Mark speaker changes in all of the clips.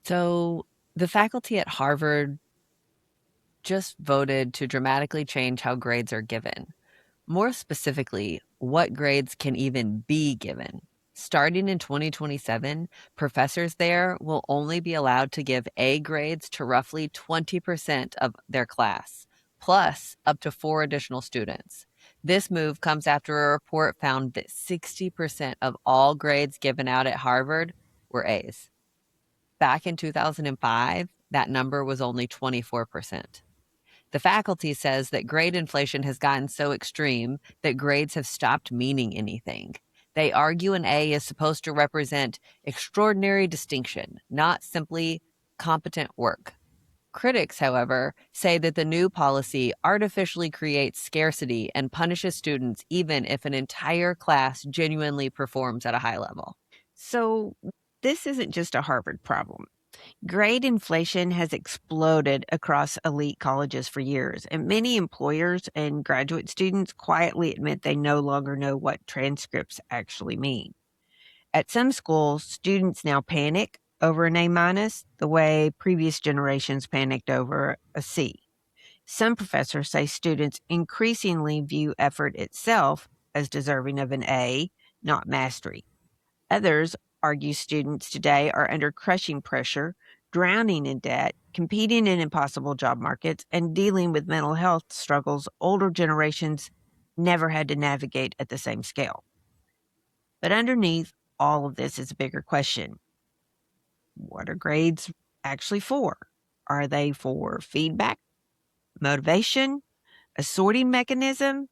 Speaker 1: So, the faculty at Harvard just voted to dramatically change how grades are given. More specifically, what grades can even be given. Starting in 2027, professors there will only be allowed to give A grades to roughly 20% of their class, plus up to 4 additional students. This move comes after a report found that 60% of all grades given out at Harvard were A's. Back in 2005, that number was only 24%. The faculty says that grade inflation has gotten so extreme that grades have stopped meaning anything. They argue an A is supposed to represent extraordinary distinction, not simply competent work. Critics, however, say that the new policy artificially creates scarcity and punishes students even if an entire class genuinely performs at a high level.
Speaker 2: So, this isn't just a Harvard problem. Grade inflation has exploded across elite colleges for years, and many employers and graduate students quietly admit they no longer know what transcripts actually mean. At some schools, students now panic over an A minus the way previous generations panicked over a C. Some professors say students increasingly view effort itself as deserving of an A, not mastery. Others argue students today are under crushing pressure, drowning in debt, competing in impossible job markets, and dealing with mental health struggles older generations never had to navigate at the same scale. But underneath all of this is a bigger question. What are grades actually for? Are they for feedback, motivation, a sorting mechanism,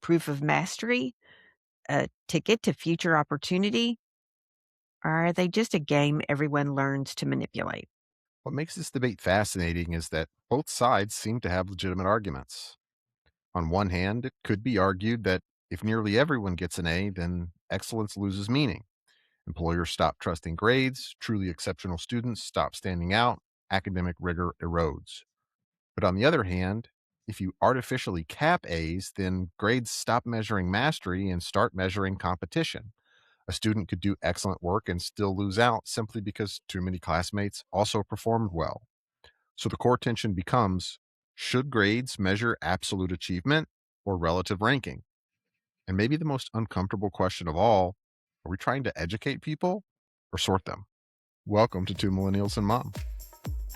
Speaker 2: proof of mastery, a ticket to future opportunity? Or are they just a game everyone learns to manipulate?
Speaker 3: What makes this debate fascinating is that both sides seem to have legitimate arguments. On one hand, it could be argued that if nearly everyone gets an A, then excellence loses meaning. Employers stop trusting grades, truly exceptional students stop standing out, academic rigor erodes. But on the other hand, if you artificially cap A's, then grades stop measuring mastery and start measuring competition. A student could do excellent work and still lose out simply because too many classmates also performed well. So the core tension becomes, should grades measure absolute achievement or relative ranking? And maybe the most uncomfortable question of all, are we trying to educate people or sort them? Welcome to Two Millennials and Mom.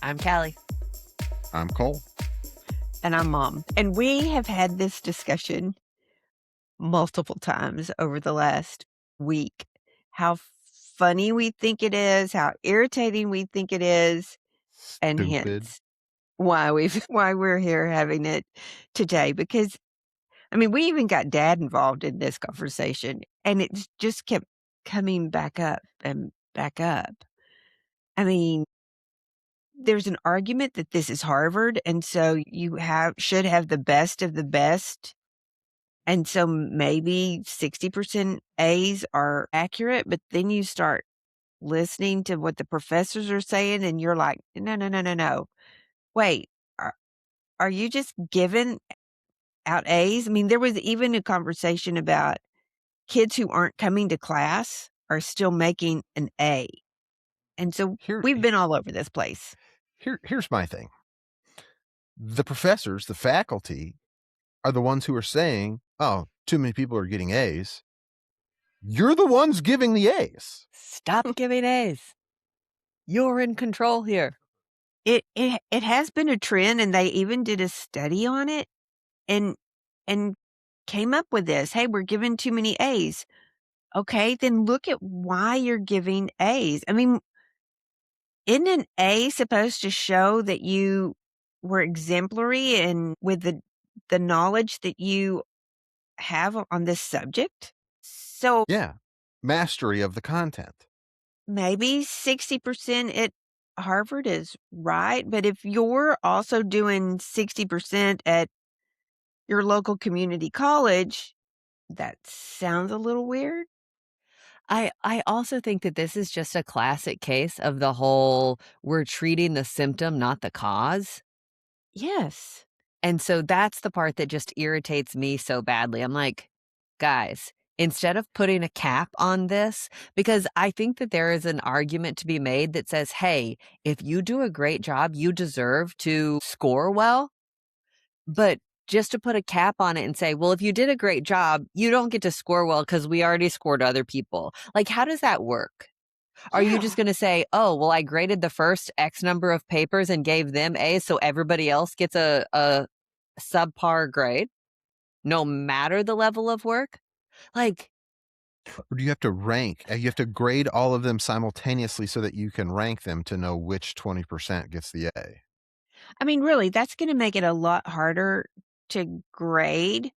Speaker 1: I'm Callie.
Speaker 3: I'm Cole.
Speaker 2: And I'm Mom. And we have had this discussion multiple times over the last week. How funny we think it is, how irritating we think it is, and
Speaker 3: Stupid.
Speaker 2: hence why we're here having it today. Because I mean, we even got Dad involved in this conversation, and it just kept coming back up and back up. I mean, there's an argument that this is Harvard, and so you should have the best of the best. And so maybe 60% A's are accurate, but then you start listening to what the professors are saying, and you're like, no, no, no, no, no. Wait, are you just giving out A's? I mean, there was even a conversation about kids who aren't coming to class are still making an A. And so
Speaker 3: Here,
Speaker 2: we've been all over this place.
Speaker 3: here's my thing. The professors, the faculty, are the ones who are saying, oh, too many people are getting A's. You're the ones giving the A's.
Speaker 1: Stop giving A's. You're in control here.
Speaker 2: It has been a trend, and they even did a study on it and and came up with this. Hey, we're giving too many A's. Okay, then look at why you're giving A's. I mean, isn't an A supposed to show that you were exemplary and with the knowledge that you have on this subject? So
Speaker 3: Yeah. Mastery of the content.
Speaker 2: maybe 60% at Harvard is right, but if you're also doing 60% at your local community college, that sounds a little weird.
Speaker 1: I also think that this is just a classic case of the whole we're treating the symptom, not the cause.
Speaker 2: Yes.
Speaker 1: And so that's the part that just irritates me so badly. I'm like, guys, instead of putting a cap on this, because I think that there is an argument to be made that says, hey, if you do a great job, you deserve to score well. But just to put a cap on it and say, well, if you did a great job, you don't get to score well because we already scored other people. Like, how does that work? Are you just
Speaker 2: Yeah.
Speaker 1: going to say, oh, well, I graded the first X number of papers and gave them A's, so everybody else gets a subpar grade, no matter the level of work? Like,
Speaker 3: Or do you have to rank? You have to grade all of them simultaneously so that you can rank them to know which 20% gets the A.
Speaker 2: I mean, really, that's gonna make it a lot harder to grade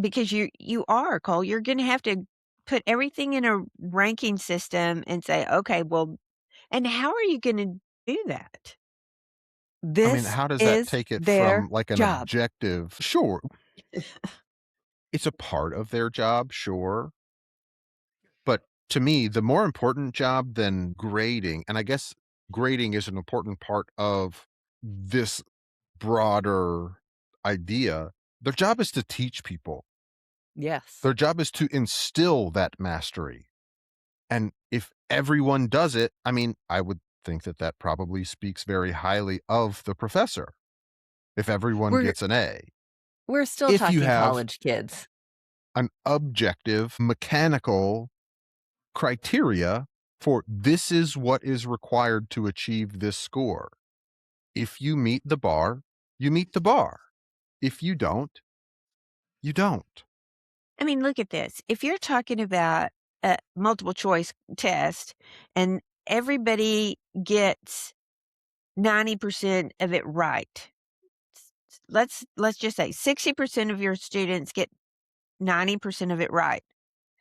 Speaker 2: because you are, Cole, you're gonna have to put everything in a ranking system and say, "Okay, well," and how are you gonna do that?
Speaker 3: I mean,
Speaker 1: this
Speaker 3: how does that
Speaker 1: is
Speaker 3: take it
Speaker 1: their
Speaker 3: from like an
Speaker 1: job.
Speaker 3: objective? Sure, it's a part of their job, sure. But to me, the more important job than grading, and I guess grading is an important part of this broader idea, their job is to teach people.
Speaker 1: Yes.
Speaker 3: Their job is to instill that mastery. And if everyone does it, I mean, I would think that that probably speaks very highly of the professor if everyone
Speaker 1: We're
Speaker 3: gets an A.
Speaker 1: we're still
Speaker 3: If you
Speaker 1: talking
Speaker 3: have
Speaker 1: college kids.
Speaker 3: an objective, mechanical criteria for this is what is required to achieve this score. If you meet the bar, you meet the bar. If you don't, you don't.
Speaker 2: I mean, look at this. If you're talking about a multiple choice test and everybody gets 90% of it right, let's just say 60% of your students get 90% of it right.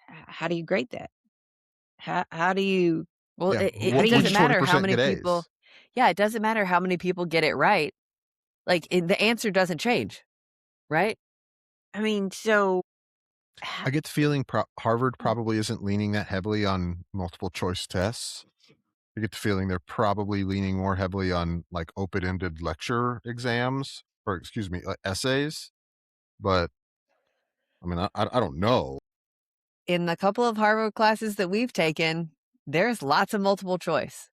Speaker 2: How do you grade that? How do you
Speaker 1: Well,
Speaker 3: Yeah.
Speaker 2: how do
Speaker 1: it
Speaker 2: you
Speaker 1: doesn't
Speaker 3: Which
Speaker 1: matter how
Speaker 3: 20%
Speaker 1: many
Speaker 3: get
Speaker 1: people.
Speaker 3: A's?
Speaker 1: Yeah, it doesn't matter how many people get it right. Like, the answer doesn't change, right?
Speaker 2: I mean, so
Speaker 3: I get the feeling Harvard probably isn't leaning that heavily on multiple choice tests. I get the feeling they're probably leaning more heavily on like open-ended lecture exams or excuse me, essays. But I mean, I don't know.
Speaker 1: In the couple of Harvard classes that we've taken, there's lots of multiple choice.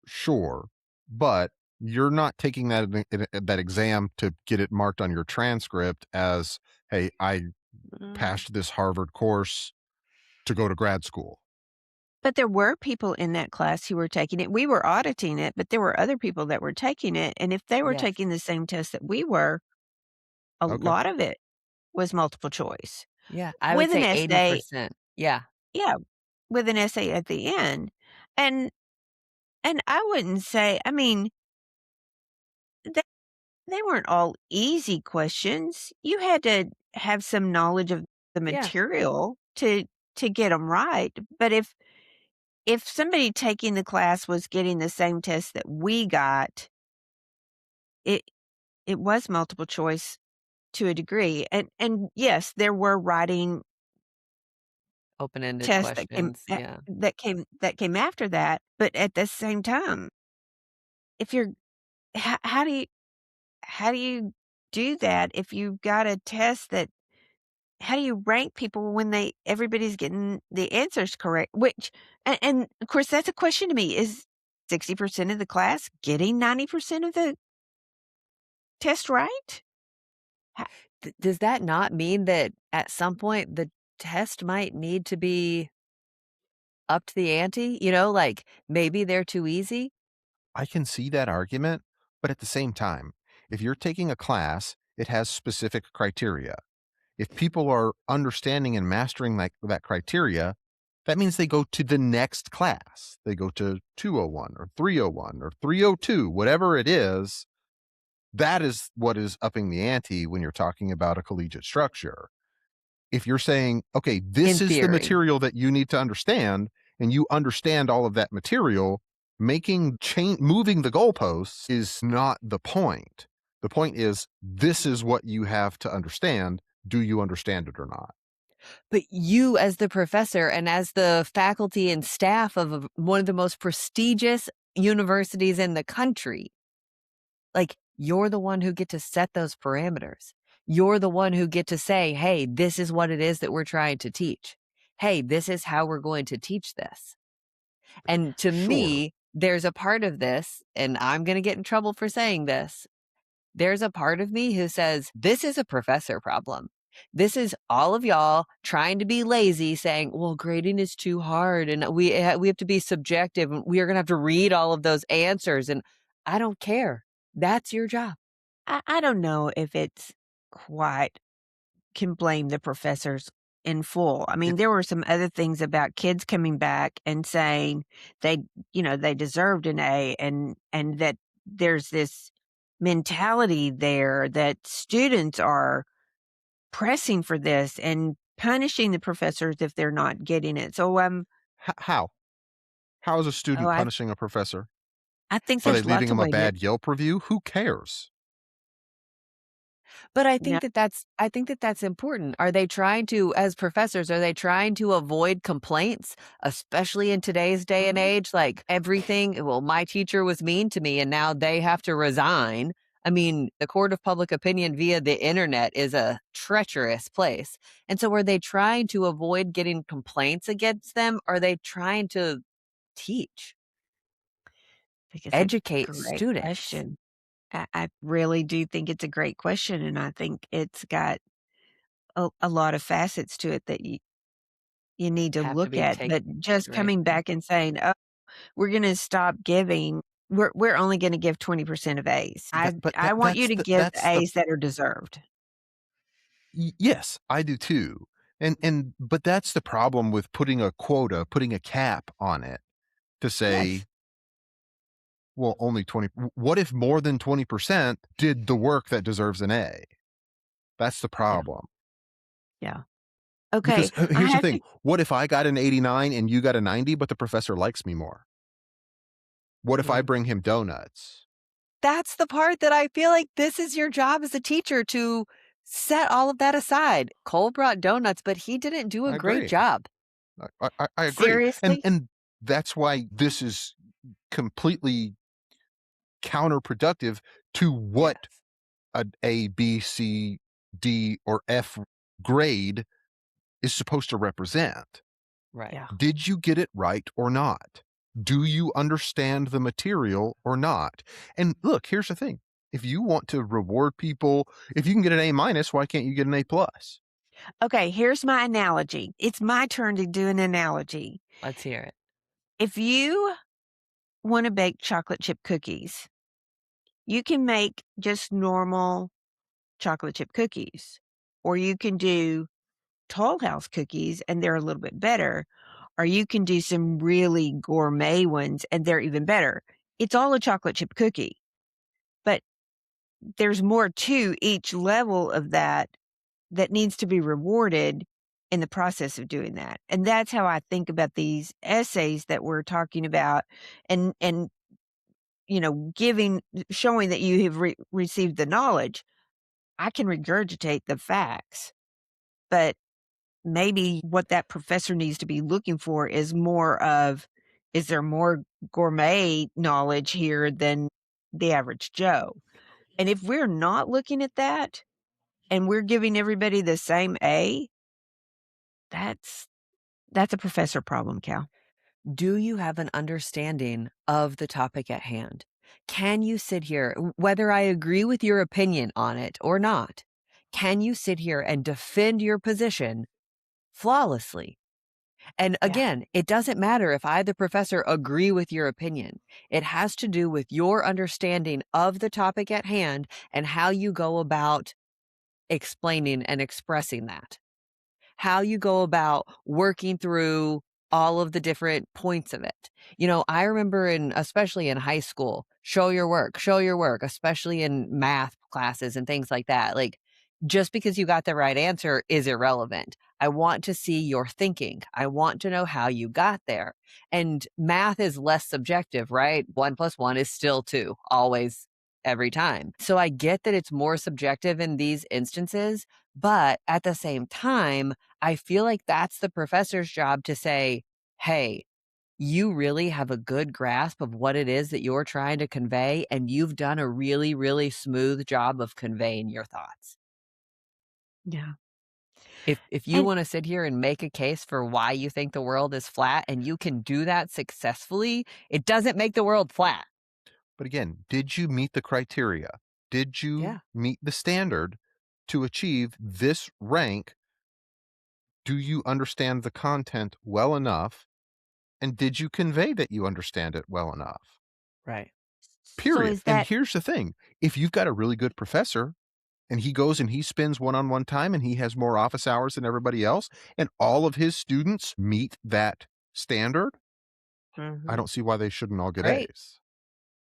Speaker 3: Sure, but you're not taking that exam to get it marked on your transcript as, "Hey, I
Speaker 2: mm,
Speaker 3: passed this Harvard course to go to grad school."
Speaker 2: but there were people in that class who were taking it. We were auditing it, but there were other people that were taking it, and if they were
Speaker 1: Yes.
Speaker 2: taking the same test that we were, a
Speaker 3: Okay.
Speaker 2: lot of it was multiple choice
Speaker 1: Yeah, I would
Speaker 2: with an
Speaker 1: say
Speaker 2: essay.
Speaker 1: 80%. Yeah.
Speaker 2: Yeah, with an essay at the end, and I wouldn't say, I mean, they they weren't all easy questions. You had to have some knowledge of the
Speaker 1: Yeah.
Speaker 2: material to get them right, but if somebody taking the class was getting the same test that we got, it it was multiple choice to a degree, and yes, there were writing
Speaker 1: Open-ended
Speaker 2: tests
Speaker 1: questions. Yeah.
Speaker 2: that came after that, but at the same time, if you're how do you do that if you've got a test that how do you rank people when everybody's getting the answers correct? Which and of course that's a question to me. Is 60% of the class getting 90% of the test right? Ha
Speaker 1: Does that not mean that at some point the test might need to be up to the ante? Like, maybe they're too easy?
Speaker 3: I can see that argument, but at the same time, if you're taking a class, it has specific criteria. If people are understanding and mastering that criteria, that means they go to the next class. They go to 201 or 301 or 302, whatever it is. That is what is upping the ante when you're talking about a collegiate structure. If you're saying, okay, this
Speaker 1: In
Speaker 3: is the
Speaker 1: theory.
Speaker 3: material that you need to understand, and you understand all of that material, moving the goalposts is not the point. The point is, this is what you have to understand. Do you understand it or not?
Speaker 1: But you, as the professor and as the faculty and staff of one of the most prestigious universities in the country, like, you're the one who get to set those parameters. You're the one who get to say, hey, this is what it is that we're trying to teach. Hey, this is how we're going to teach this. And to
Speaker 3: Sure.
Speaker 1: me, there's a part of this, and I'm going to get in trouble for saying this. There's a part of me who says, this is a professor problem. This is all of y'all trying to be lazy, saying, well, grading is too hard and we have to be subjective and we are going to have to read all of those answers. And I don't care. That's your job.
Speaker 2: I don't know if it's quite can blame the professors in full. I mean,
Speaker 3: It
Speaker 2: there were some other things about kids coming back and saying they, they deserved an A, and that there's this mentality there that students are pressing for this and punishing the professors if they're not getting it. So,
Speaker 3: how? How is a
Speaker 2: oh,
Speaker 3: student punishing a professor?
Speaker 2: I think
Speaker 3: Are they
Speaker 2: there's
Speaker 3: leaving
Speaker 2: lots of
Speaker 3: him a
Speaker 2: ways that
Speaker 3: bad Yelp review? Who cares?
Speaker 1: But
Speaker 2: no.
Speaker 1: I think that that's important. Are they trying to, as professors, are they trying to avoid complaints, especially in today's day and
Speaker 2: Mhm.
Speaker 1: age? Like everything, well, my teacher was mean to me and now they have to resign. I mean, the court of public opinion via the internet is a treacherous place. And so are they trying to avoid getting complaints against them? Are they trying to teach,
Speaker 2: I think it's a
Speaker 1: educate
Speaker 2: great
Speaker 1: students?
Speaker 2: question. I really do think it's a great question, and I think it's got a lot of facets to it that you need to
Speaker 1: Have to
Speaker 2: look
Speaker 1: be
Speaker 2: at.
Speaker 1: taken
Speaker 2: But
Speaker 1: into
Speaker 2: just coming
Speaker 1: consideration.
Speaker 2: back and saying, "Oh, we're gonna stop giving we're only gonna give 20% of A's." I want you to give
Speaker 3: That's the
Speaker 2: A's that are deserved.
Speaker 3: yes, I do too. And but that's the problem with putting a quota, putting a cap on it to say,
Speaker 2: Yes.
Speaker 3: well, only 20. What if more than 20% did the work that deserves an A? That's the
Speaker 2: Yeah,
Speaker 3: problem.
Speaker 2: yeah. Okay,
Speaker 3: Because
Speaker 2: I
Speaker 3: here's the
Speaker 2: have
Speaker 3: thing.
Speaker 2: to
Speaker 3: What if I got an 89 and you got a 90, but the professor likes me more? What if I
Speaker 2: mm,
Speaker 3: bring him donuts?
Speaker 1: That's the part that I feel like this is your job as a teacher to set all of that aside. Cole brought donuts, but he didn't do a
Speaker 3: I
Speaker 1: great
Speaker 3: agree.
Speaker 1: job.
Speaker 3: I agree.
Speaker 2: seriously?
Speaker 3: And that's why this is completely counterproductive to what
Speaker 1: Yes.
Speaker 3: an A, B, C, D, or F grade is supposed to represent.
Speaker 1: Right.
Speaker 2: Yeah.
Speaker 3: Did you get it right or not? Do you understand the material or not? And look, here's the thing. If you want to reward people, if you can get an A minus, why can't you get an A plus?
Speaker 2: Okay, here's my analogy. It's my turn to do an analogy.
Speaker 1: Let's hear it.
Speaker 2: If you wanna bake chocolate chip cookies, you can make just normal chocolate chip cookies, or you can do Toll House cookies, and they're a little bit better, or you can do some really gourmet ones, and they're even better. It's all a chocolate chip cookie, but there's more to each level of that that needs to be rewarded in the process of doing that. And that's how I think about these essays that we're talking about and giving showing that you have received the knowledge. I can regurgitate the facts, but maybe what that professor needs to be looking for is more of, is there more gourmet knowledge here than the average Joe? And if we're not looking at that and we're giving everybody the same A, that's that's a professor problem, Cal.
Speaker 1: Do you have an understanding of the topic at hand? Can you sit here, whether I agree with your opinion on it or not, can you sit here and defend your position flawlessly? And
Speaker 2: Yeah.
Speaker 1: again, it doesn't matter if I, the professor, agree with your opinion. It has to do with your understanding of the topic at hand and how you go about explaining and expressing that, how you go about working through all of the different points of it. I remember especially in high school, show your work, especially in math classes and things like that. Like just because you got the right answer is irrelevant. I want to see your thinking. I want to know how you got there. And math is less subjective, right? One plus one is still two, always, every time. So I get that it's more subjective in these instances, but at the same time, I feel like that's the professor's job to say, hey, you really have a good grasp of what it is that you're trying to convey, and you've done a really, really smooth job of conveying your thoughts.
Speaker 2: Yeah.
Speaker 1: If you
Speaker 2: And
Speaker 1: wanna sit here and make a case for why you think the world is flat and you can do that successfully, it doesn't make the world flat.
Speaker 3: But again, did you meet the criteria? Did you
Speaker 1: Yeah,
Speaker 3: meet the standard to achieve this rank? Do you understand the content well enough? And did you convey that you understand it well enough?
Speaker 1: right.
Speaker 2: so
Speaker 3: Period.
Speaker 2: is
Speaker 3: And
Speaker 2: that
Speaker 3: here's the thing, if you've got a really good professor and he goes and he spends one-on-one time and he has more office hours than everybody else, and all of his students meet that standard, I
Speaker 2: Mhm.
Speaker 3: don't see why they shouldn't all get
Speaker 1: Great,
Speaker 3: A's.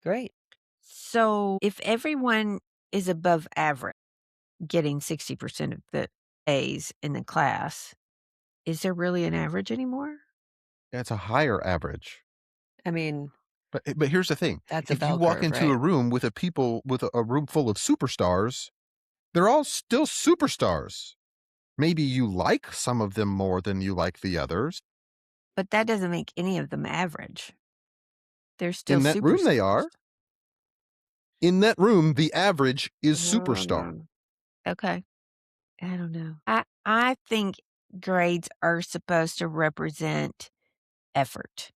Speaker 1: great.
Speaker 2: So if everyone is above average, getting 60% of the A's in the class, is there really an average anymore?
Speaker 3: That's a higher average.
Speaker 1: I mean,
Speaker 3: But here's the thing,
Speaker 1: that's a
Speaker 3: if you
Speaker 1: bell
Speaker 3: walk
Speaker 1: curve,
Speaker 3: into
Speaker 1: right?
Speaker 3: a room with a room full of superstars, they're all still superstars. Maybe you like some of them more than you like the others.
Speaker 2: But that doesn't make any of them average. They're still
Speaker 3: In that room they
Speaker 2: superstars.
Speaker 3: are. In that room, the average is superstar.
Speaker 2: Mm, okay. I don't know. I think grades are supposed to represent effort.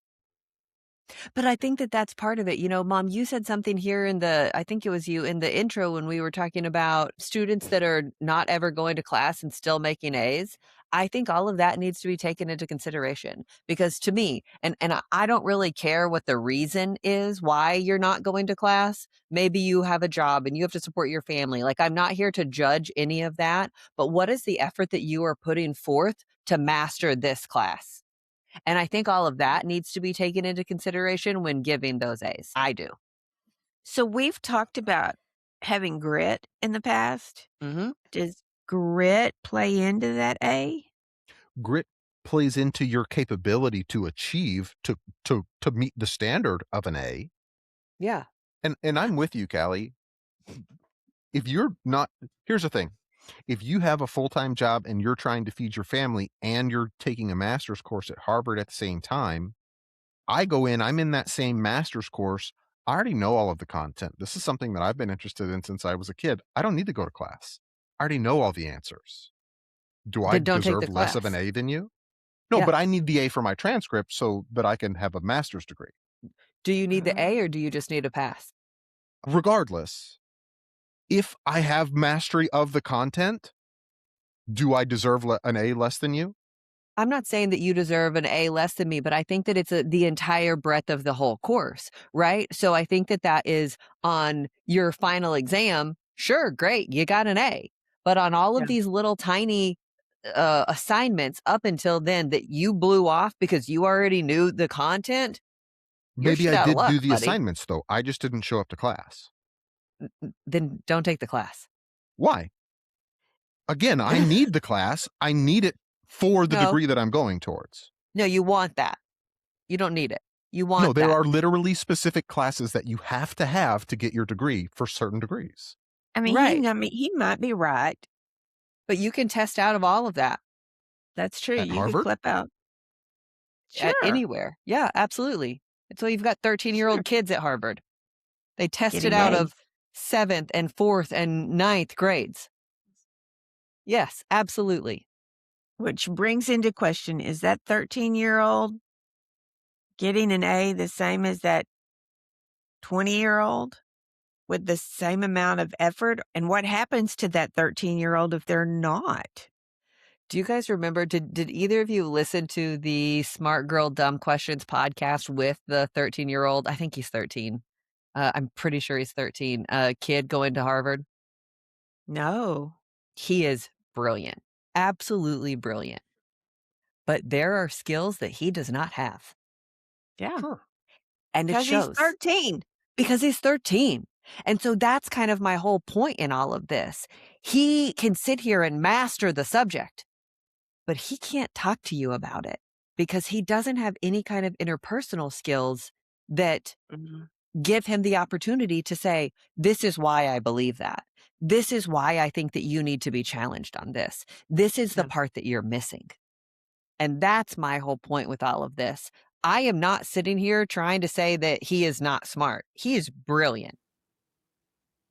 Speaker 1: But I think that that's part of it. You know, Mom, you said something here in the I think it was you in the intro when we were talking about students that are not ever going to class and still making A's. I think all of that needs to be taken into consideration because to me, and I don't really care what the reason is why you're not going to class. Maybe you have a job and you have to support your family. Like I'm not here to judge any of that, but what is the effort that you are putting forth to master this class? And I think all of that needs to be taken into consideration when giving those A's. I do.
Speaker 2: So we've talked about having grit in the past.
Speaker 1: Mhm.
Speaker 2: Does grit play into that A?
Speaker 3: Grit plays into your capability to achieve to meet the standard of an A.
Speaker 1: Yeah.
Speaker 3: And I'm with you, Callie. If you're not Here's the thing. If you have a full-time job and you're trying to feed your family and you're taking a master's course at Harvard at the same time, I go in, I'm in that same master's course. I already know all of the content. This is something that I've been interested in since I was a kid. I don't need to go to class. I already know all the answers. Do I
Speaker 1: Then don't take the
Speaker 3: deserve less of an
Speaker 1: class.
Speaker 3: A than you? No,
Speaker 1: Yeah.
Speaker 3: but I need the A for my transcript so that I can have a master's degree.
Speaker 1: Do you need the A or
Speaker 2: Oh.
Speaker 1: do you just need a pass?
Speaker 3: Regardless, if I have mastery of the content, do I deserve an A less than you?
Speaker 1: I'm not saying that you deserve an A less than me, but I think that it's the entire breadth of the whole course, right? So I think that that is on your final exam. Sure, great, you got an A. But on all of
Speaker 2: Yeah.
Speaker 1: these little tiny assignments up until then that you blew off because you already knew the content, you're
Speaker 3: Maybe
Speaker 1: shit
Speaker 3: I
Speaker 1: out of
Speaker 3: did
Speaker 1: luck,
Speaker 3: do the
Speaker 1: buddy.
Speaker 3: assignments though. I just didn't show up to class.
Speaker 1: Then don't take the class.
Speaker 3: Why? Again, I need the class. I need it for the
Speaker 1: No,
Speaker 3: degree that I'm going towards.
Speaker 1: no, you want that. You don't need it. You
Speaker 3: No,
Speaker 1: want
Speaker 3: there
Speaker 1: that.
Speaker 3: are literally specific classes that you have to get your degree for certain degrees.
Speaker 1: Right.
Speaker 2: He might be right.
Speaker 1: But you can test out of all of that
Speaker 2: That's true.
Speaker 3: At
Speaker 2: You could
Speaker 3: Harvard?
Speaker 2: clip out.
Speaker 1: at
Speaker 2: Sure.
Speaker 1: anywhere. Yeah, absolutely. That's why you've got 13-year-old
Speaker 2: Sure.
Speaker 1: kids at Harvard. They tested
Speaker 2: Getting
Speaker 1: out
Speaker 2: A's.
Speaker 1: of 7th and 4th and ninth grades. Yes, absolutely.
Speaker 2: Which brings into question, is that 13-year-old getting an A the same as that 20-year-old with the same amount of effort? And what happens to that 13-year-old if they're not?
Speaker 1: Do you guys remember did either of you listen to the Smart Girl Dumb Questions podcast with the 13-year-old? I think he's 13. I'm pretty sure he's 13. Kid going to Harvard.
Speaker 2: No.
Speaker 1: He is brilliant. Absolutely brilliant. But there are skills that he does not have,
Speaker 2: Yeah.
Speaker 3: Sure.
Speaker 1: and it
Speaker 2: 'Cause he's
Speaker 1: shows
Speaker 2: 13.
Speaker 1: because he's 13. And so that's kind of my whole point in all of this. He can sit here and master the subject, but he can't talk to you about it because he doesn't have any kind of interpersonal skills that
Speaker 2: Mhm.
Speaker 1: give him the opportunity to say, "This is why I believe that. This is why I think that you need to be challenged on this. This is the
Speaker 2: Yeah.
Speaker 1: part that you're missing." And that's my whole point with all of this. I am not sitting here trying to say that he is not smart. He is brilliant.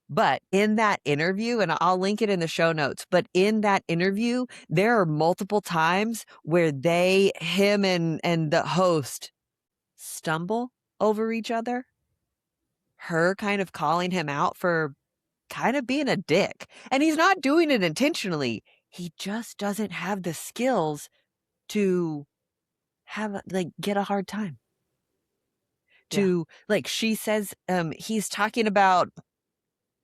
Speaker 1: But in that interview, and I'll link it in the show notes, but in that interview, there are multiple times where him and the host stumble over each other, her kind of calling him out for kind of being a dick. And he's not doing it intentionally. He just doesn't have the skills to get a hard time.
Speaker 2: Yeah.
Speaker 1: She says, he's talking about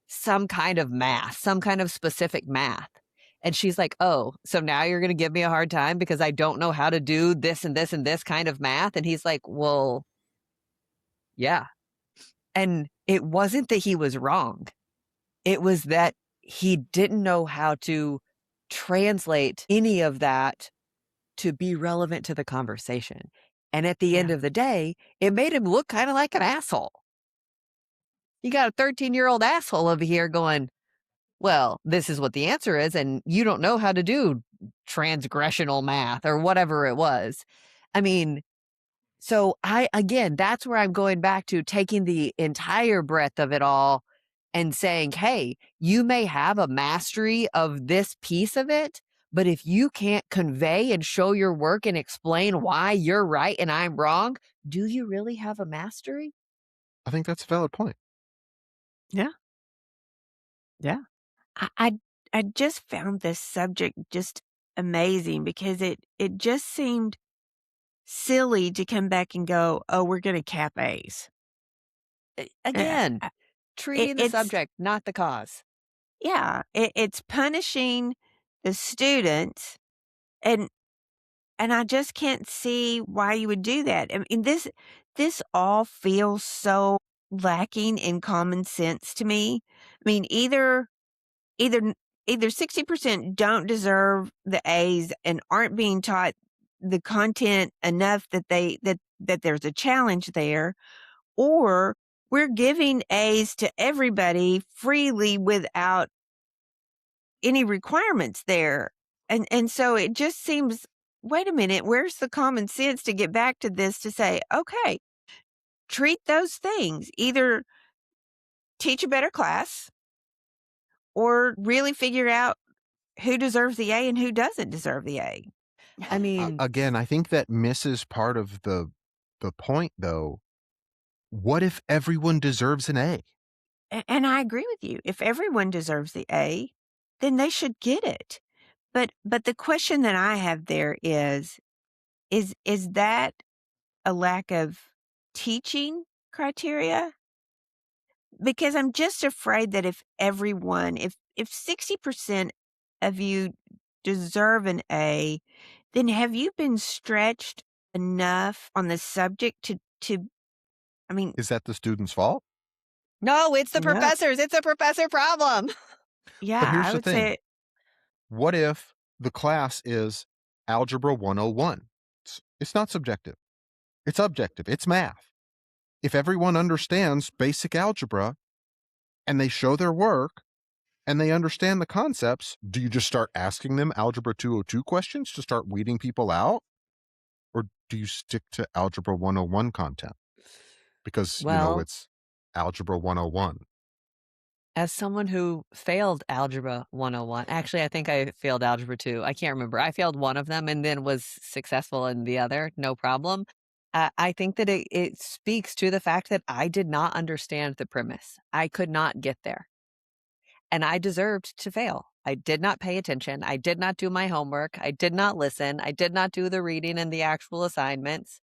Speaker 1: some kind of math, some kind of specific math. And she's like, oh, so now you're going to give me a hard time because I don't know how to do this and this and this kind of math. And he's like, well, yeah. And it wasn't that he was wrong. It was that he didn't know how to translate any of that to be relevant to the conversation. And at the end
Speaker 2: Yeah.
Speaker 1: of the day, it made him look kind of like an asshole. You got a 13-year-old asshole over here going, well, this is what the answer is, and you don't know how to do transgressional math or whatever it was. I mean, so again, that's where I'm going back to taking the entire breadth of it all and saying, hey, you may have a mastery of this piece of it, but if you can't convey and show your work and explain why you're right and I'm wrong, do you really have a mastery?
Speaker 3: I think that's a valid point.
Speaker 2: Yeah. Yeah. I just found this subject just amazing because it just seemed silly to come back and go, oh, we're going to cap A's. Uh,
Speaker 1: Again,
Speaker 2: uh,
Speaker 1: treating the
Speaker 2: it's
Speaker 1: subject, not the cause.
Speaker 2: yeah, it's punishing the students, and I just can't see why you would do that. I mean, this all feels so lacking in common sense to me. I mean, either either 60% don't deserve the A's and aren't being taught the content enough that there's a challenge there, or we're giving A's to everybody freely without any requirements there. And so it just seems, wait a minute, where's the common sense to get back to this to say, okay, treat those things, either teach a better class or really figure out who deserves the A and who doesn't deserve the A.
Speaker 1: I mean,
Speaker 3: Again, I think that misses part of the point, though. What if everyone deserves an A?
Speaker 2: And I agree with you. If everyone deserves the A, then they should get it. But the question that I have there is that a lack of teaching criteria? Because I'm just afraid that if 60% of you deserve an A, then have you been stretched enough on the subject to I mean,
Speaker 3: Is that the student's fault?
Speaker 1: no, it's the
Speaker 2: no.
Speaker 1: professors. It's a professor problem.
Speaker 3: But
Speaker 2: Yeah,
Speaker 3: here's
Speaker 2: I
Speaker 3: the
Speaker 2: would
Speaker 3: thing.
Speaker 2: say
Speaker 3: What if the class is Algebra 101? It's not subjective. It's objective. It's math. If everyone understands basic algebra and they show their work and they understand the concepts, do you just start asking them Algebra 202 questions to start weeding people out? Or do you stick to Algebra 101 content? Because,
Speaker 1: Well,
Speaker 3: it's Algebra 101.
Speaker 1: as someone who failed Algebra 101, actually, I think I failed Algebra 2. I can't remember. I failed one of them and then was successful in the other, no problem. I think that it speaks to the fact that I did not understand the premise. I could not get there. And I deserved to fail. I did not pay attention. I did not do my homework. I did not listen. I did not do the reading and the actual assignments.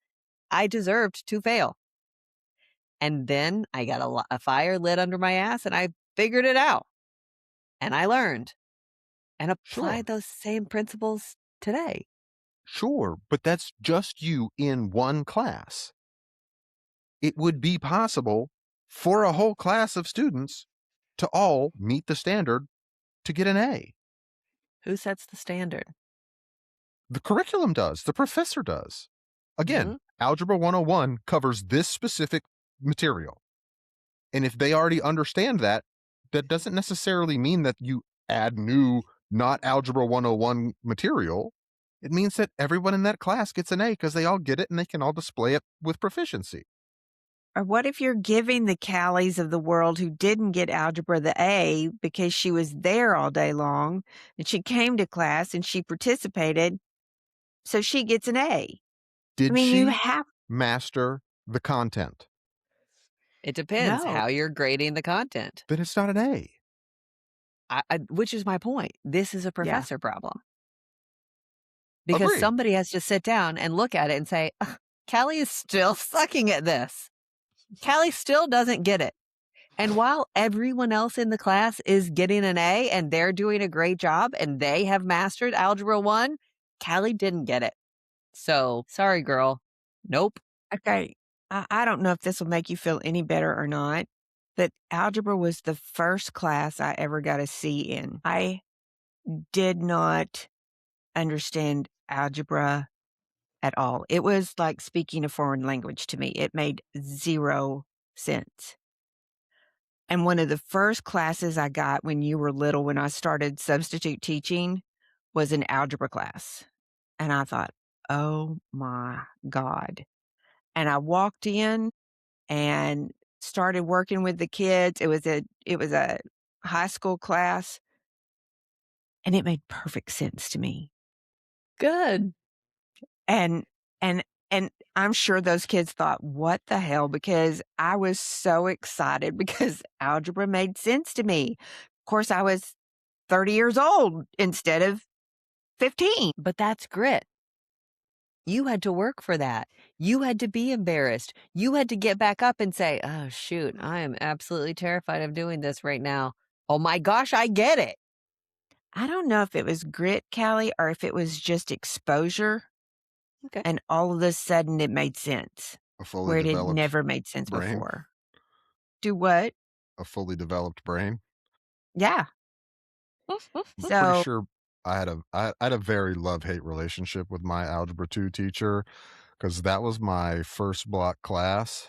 Speaker 1: I deserved to fail. And then I got a fire lit under my ass and I figured it out. And I learned and
Speaker 3: Sure,
Speaker 1: applied those same principles today.
Speaker 3: sure, but that's just you in one class. It would be possible for a whole class of students to all meet the standard to get an A.
Speaker 1: Who sets the standard?
Speaker 3: The curriculum does, the professor does. Again,
Speaker 1: Mhm.
Speaker 3: Algebra 101 covers this specific material. And if they already understand that, that doesn't necessarily mean that you add new, not Algebra 101 material. It means that everyone in that class gets an A because they all get it and they can all display it with proficiency.
Speaker 2: Or what if you're giving the Callies of the world who didn't get algebra the A because she was there all day long and she came to class and she participated, so she gets an A? I
Speaker 3: Did
Speaker 2: mean, you
Speaker 3: she
Speaker 2: have
Speaker 3: master the content?
Speaker 1: It depends
Speaker 2: no.
Speaker 1: how you're grading the content.
Speaker 3: Then it's not an A.
Speaker 1: Which is my point. This is a
Speaker 2: Yeah.
Speaker 1: professor problem because
Speaker 3: Agree.
Speaker 1: somebody has to sit down and look at it and say, "Ugh, Callie is still sucking at this. Callie still doesn't get it." And while everyone else in the class is getting an A and they're doing a great job and they have mastered Algebra 1, Callie didn't get it. So, sorry, girl. Nope.
Speaker 2: Okay. I don't know if this will make you feel any better or not, but algebra was the first class I ever got a C in. I did not understand algebra at all. It was like speaking a foreign language to me. It made 0 sense. And one of the first classes I got when you were little, when I started substitute teaching, was an algebra class. And I thought, oh my God. And I walked in and started working with the kids. It was a high school class, and it made perfect sense to me.
Speaker 1: Good.
Speaker 2: And and and I'm sure those kids thought, "What the hell?" Because I was so excited because algebra made sense to me. Of course, I was 30 years old instead of 15.
Speaker 1: But that's grit. You had to work for that. You had to be embarrassed. You had to get back up and say, "Oh, shoot, I am absolutely terrified of doing this right now. Oh my gosh, I get it."
Speaker 2: I don't know if it was grit, Callie, or if it was just exposure,
Speaker 1: Okay.
Speaker 2: and all of a sudden it made sense,
Speaker 3: A fully
Speaker 2: where it had
Speaker 3: developed
Speaker 2: never made sense
Speaker 3: brain.
Speaker 2: before. Do what?
Speaker 3: A fully developed brain.
Speaker 2: Yeah.
Speaker 3: I'm pretty
Speaker 2: So
Speaker 3: sure I had a very love-hate relationship with my Algebra 2 teacher because that was my first block class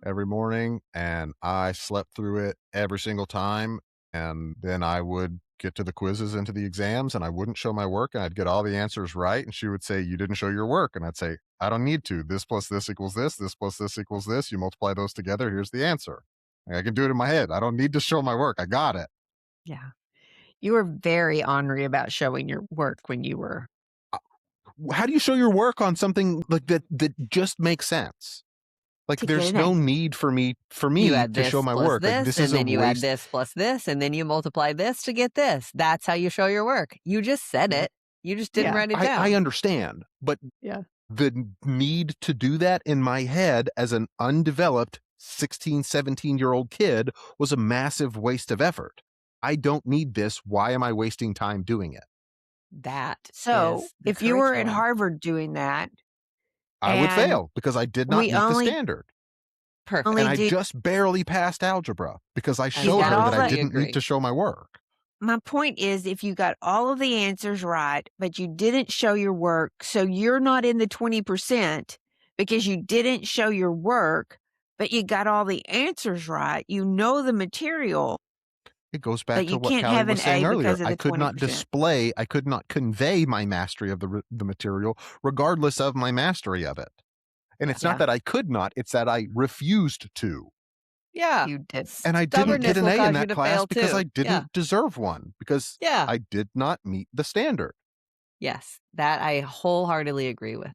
Speaker 3: every morning, and I slept through it every single time, and then I would get to the quizzes and to the exams, and I wouldn't show my work, and I'd get all the answers right, and she would say, "You didn't show your work," and I'd say, "I don't need to. This plus this equals this plus this equals this. You multiply those together, here's the answer. I can do it in my head. I don't need to show my work. I got it."
Speaker 2: yeah. You were very ornery about showing your work when you were
Speaker 3: How do you show your work on something like that just makes sense? Like
Speaker 2: to get
Speaker 3: there's
Speaker 2: an
Speaker 3: no
Speaker 2: A.
Speaker 3: need for me
Speaker 1: You
Speaker 3: to
Speaker 1: add
Speaker 3: show
Speaker 1: this
Speaker 3: my
Speaker 1: plus
Speaker 3: work. Like
Speaker 1: this,
Speaker 3: this is
Speaker 1: and
Speaker 3: a
Speaker 1: then you add
Speaker 3: waste.
Speaker 1: this plus this, and then you multiply this to get this. That's how you show your work. You just said
Speaker 2: Yeah.
Speaker 1: it. You just didn't
Speaker 2: Yeah.
Speaker 1: write it
Speaker 3: I
Speaker 1: down.
Speaker 3: understand, but
Speaker 2: Yeah.
Speaker 3: the need to do that in my head as an undeveloped 16, 17-year-old kid was a massive waste of effort. I don't need this. Why am I wasting time doing it?
Speaker 1: That
Speaker 2: So,
Speaker 1: is the
Speaker 2: if you were at
Speaker 1: curriculum.
Speaker 2: Harvard doing that
Speaker 3: I would
Speaker 2: and
Speaker 3: fail because I did not
Speaker 2: we
Speaker 3: meet the standard. And
Speaker 2: only
Speaker 1: Perfect.
Speaker 3: I
Speaker 2: do
Speaker 3: just barely passed algebra because I
Speaker 2: you
Speaker 3: showed
Speaker 2: got
Speaker 3: her
Speaker 2: all
Speaker 3: that I
Speaker 2: the
Speaker 1: Absolutely
Speaker 3: didn't need
Speaker 1: agree.
Speaker 3: to show my work.
Speaker 2: my point is if you got all of the answers right, but you didn't show your work, so you're not in the 20% because you didn't show your work, but you got all the answers right, you know the material,
Speaker 3: It goes back
Speaker 2: but
Speaker 3: to
Speaker 2: you
Speaker 3: what
Speaker 2: can't
Speaker 3: Callie
Speaker 2: have
Speaker 3: was
Speaker 2: an
Speaker 3: saying
Speaker 2: A
Speaker 3: earlier.
Speaker 2: because of
Speaker 3: I
Speaker 2: the
Speaker 3: could not
Speaker 2: 20%.
Speaker 3: display, I could not convey my mastery of the material, regardless of my mastery of it. And
Speaker 1: Yeah.
Speaker 3: it's not
Speaker 2: Yeah,
Speaker 3: that I could not; it's that I refused to.
Speaker 1: Yeah.
Speaker 2: you did.
Speaker 3: And I
Speaker 2: You
Speaker 3: didn't get
Speaker 1: Stubbornness
Speaker 3: an
Speaker 1: will
Speaker 3: A in
Speaker 1: cause you
Speaker 3: that
Speaker 1: to
Speaker 3: class
Speaker 1: fail
Speaker 3: because I
Speaker 1: too. Yeah.
Speaker 3: didn't deserve one because
Speaker 1: Yeah.
Speaker 3: I did not meet the standard.
Speaker 1: Yes. That I wholeheartedly agree with.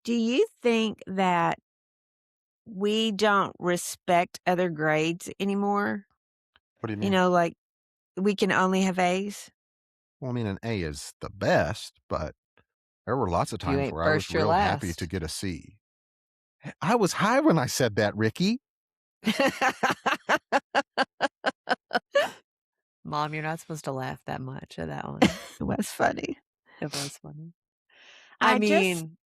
Speaker 2: Do you think that we don't respect other grades anymore?
Speaker 3: What do you
Speaker 2: You
Speaker 3: mean?
Speaker 2: know, like we can only have A's?
Speaker 3: Well, I mean, an A is the best, but there were lots of
Speaker 1: If you
Speaker 3: times
Speaker 1: ain't
Speaker 3: where I was
Speaker 1: first, you're
Speaker 3: real happy to
Speaker 1: last.
Speaker 3: get a C. I was high when I said that, Ricky.
Speaker 1: Mom, you're not supposed to laugh that much at that one.
Speaker 2: It was funny.
Speaker 1: It was funny. I
Speaker 2: I just
Speaker 1: mean,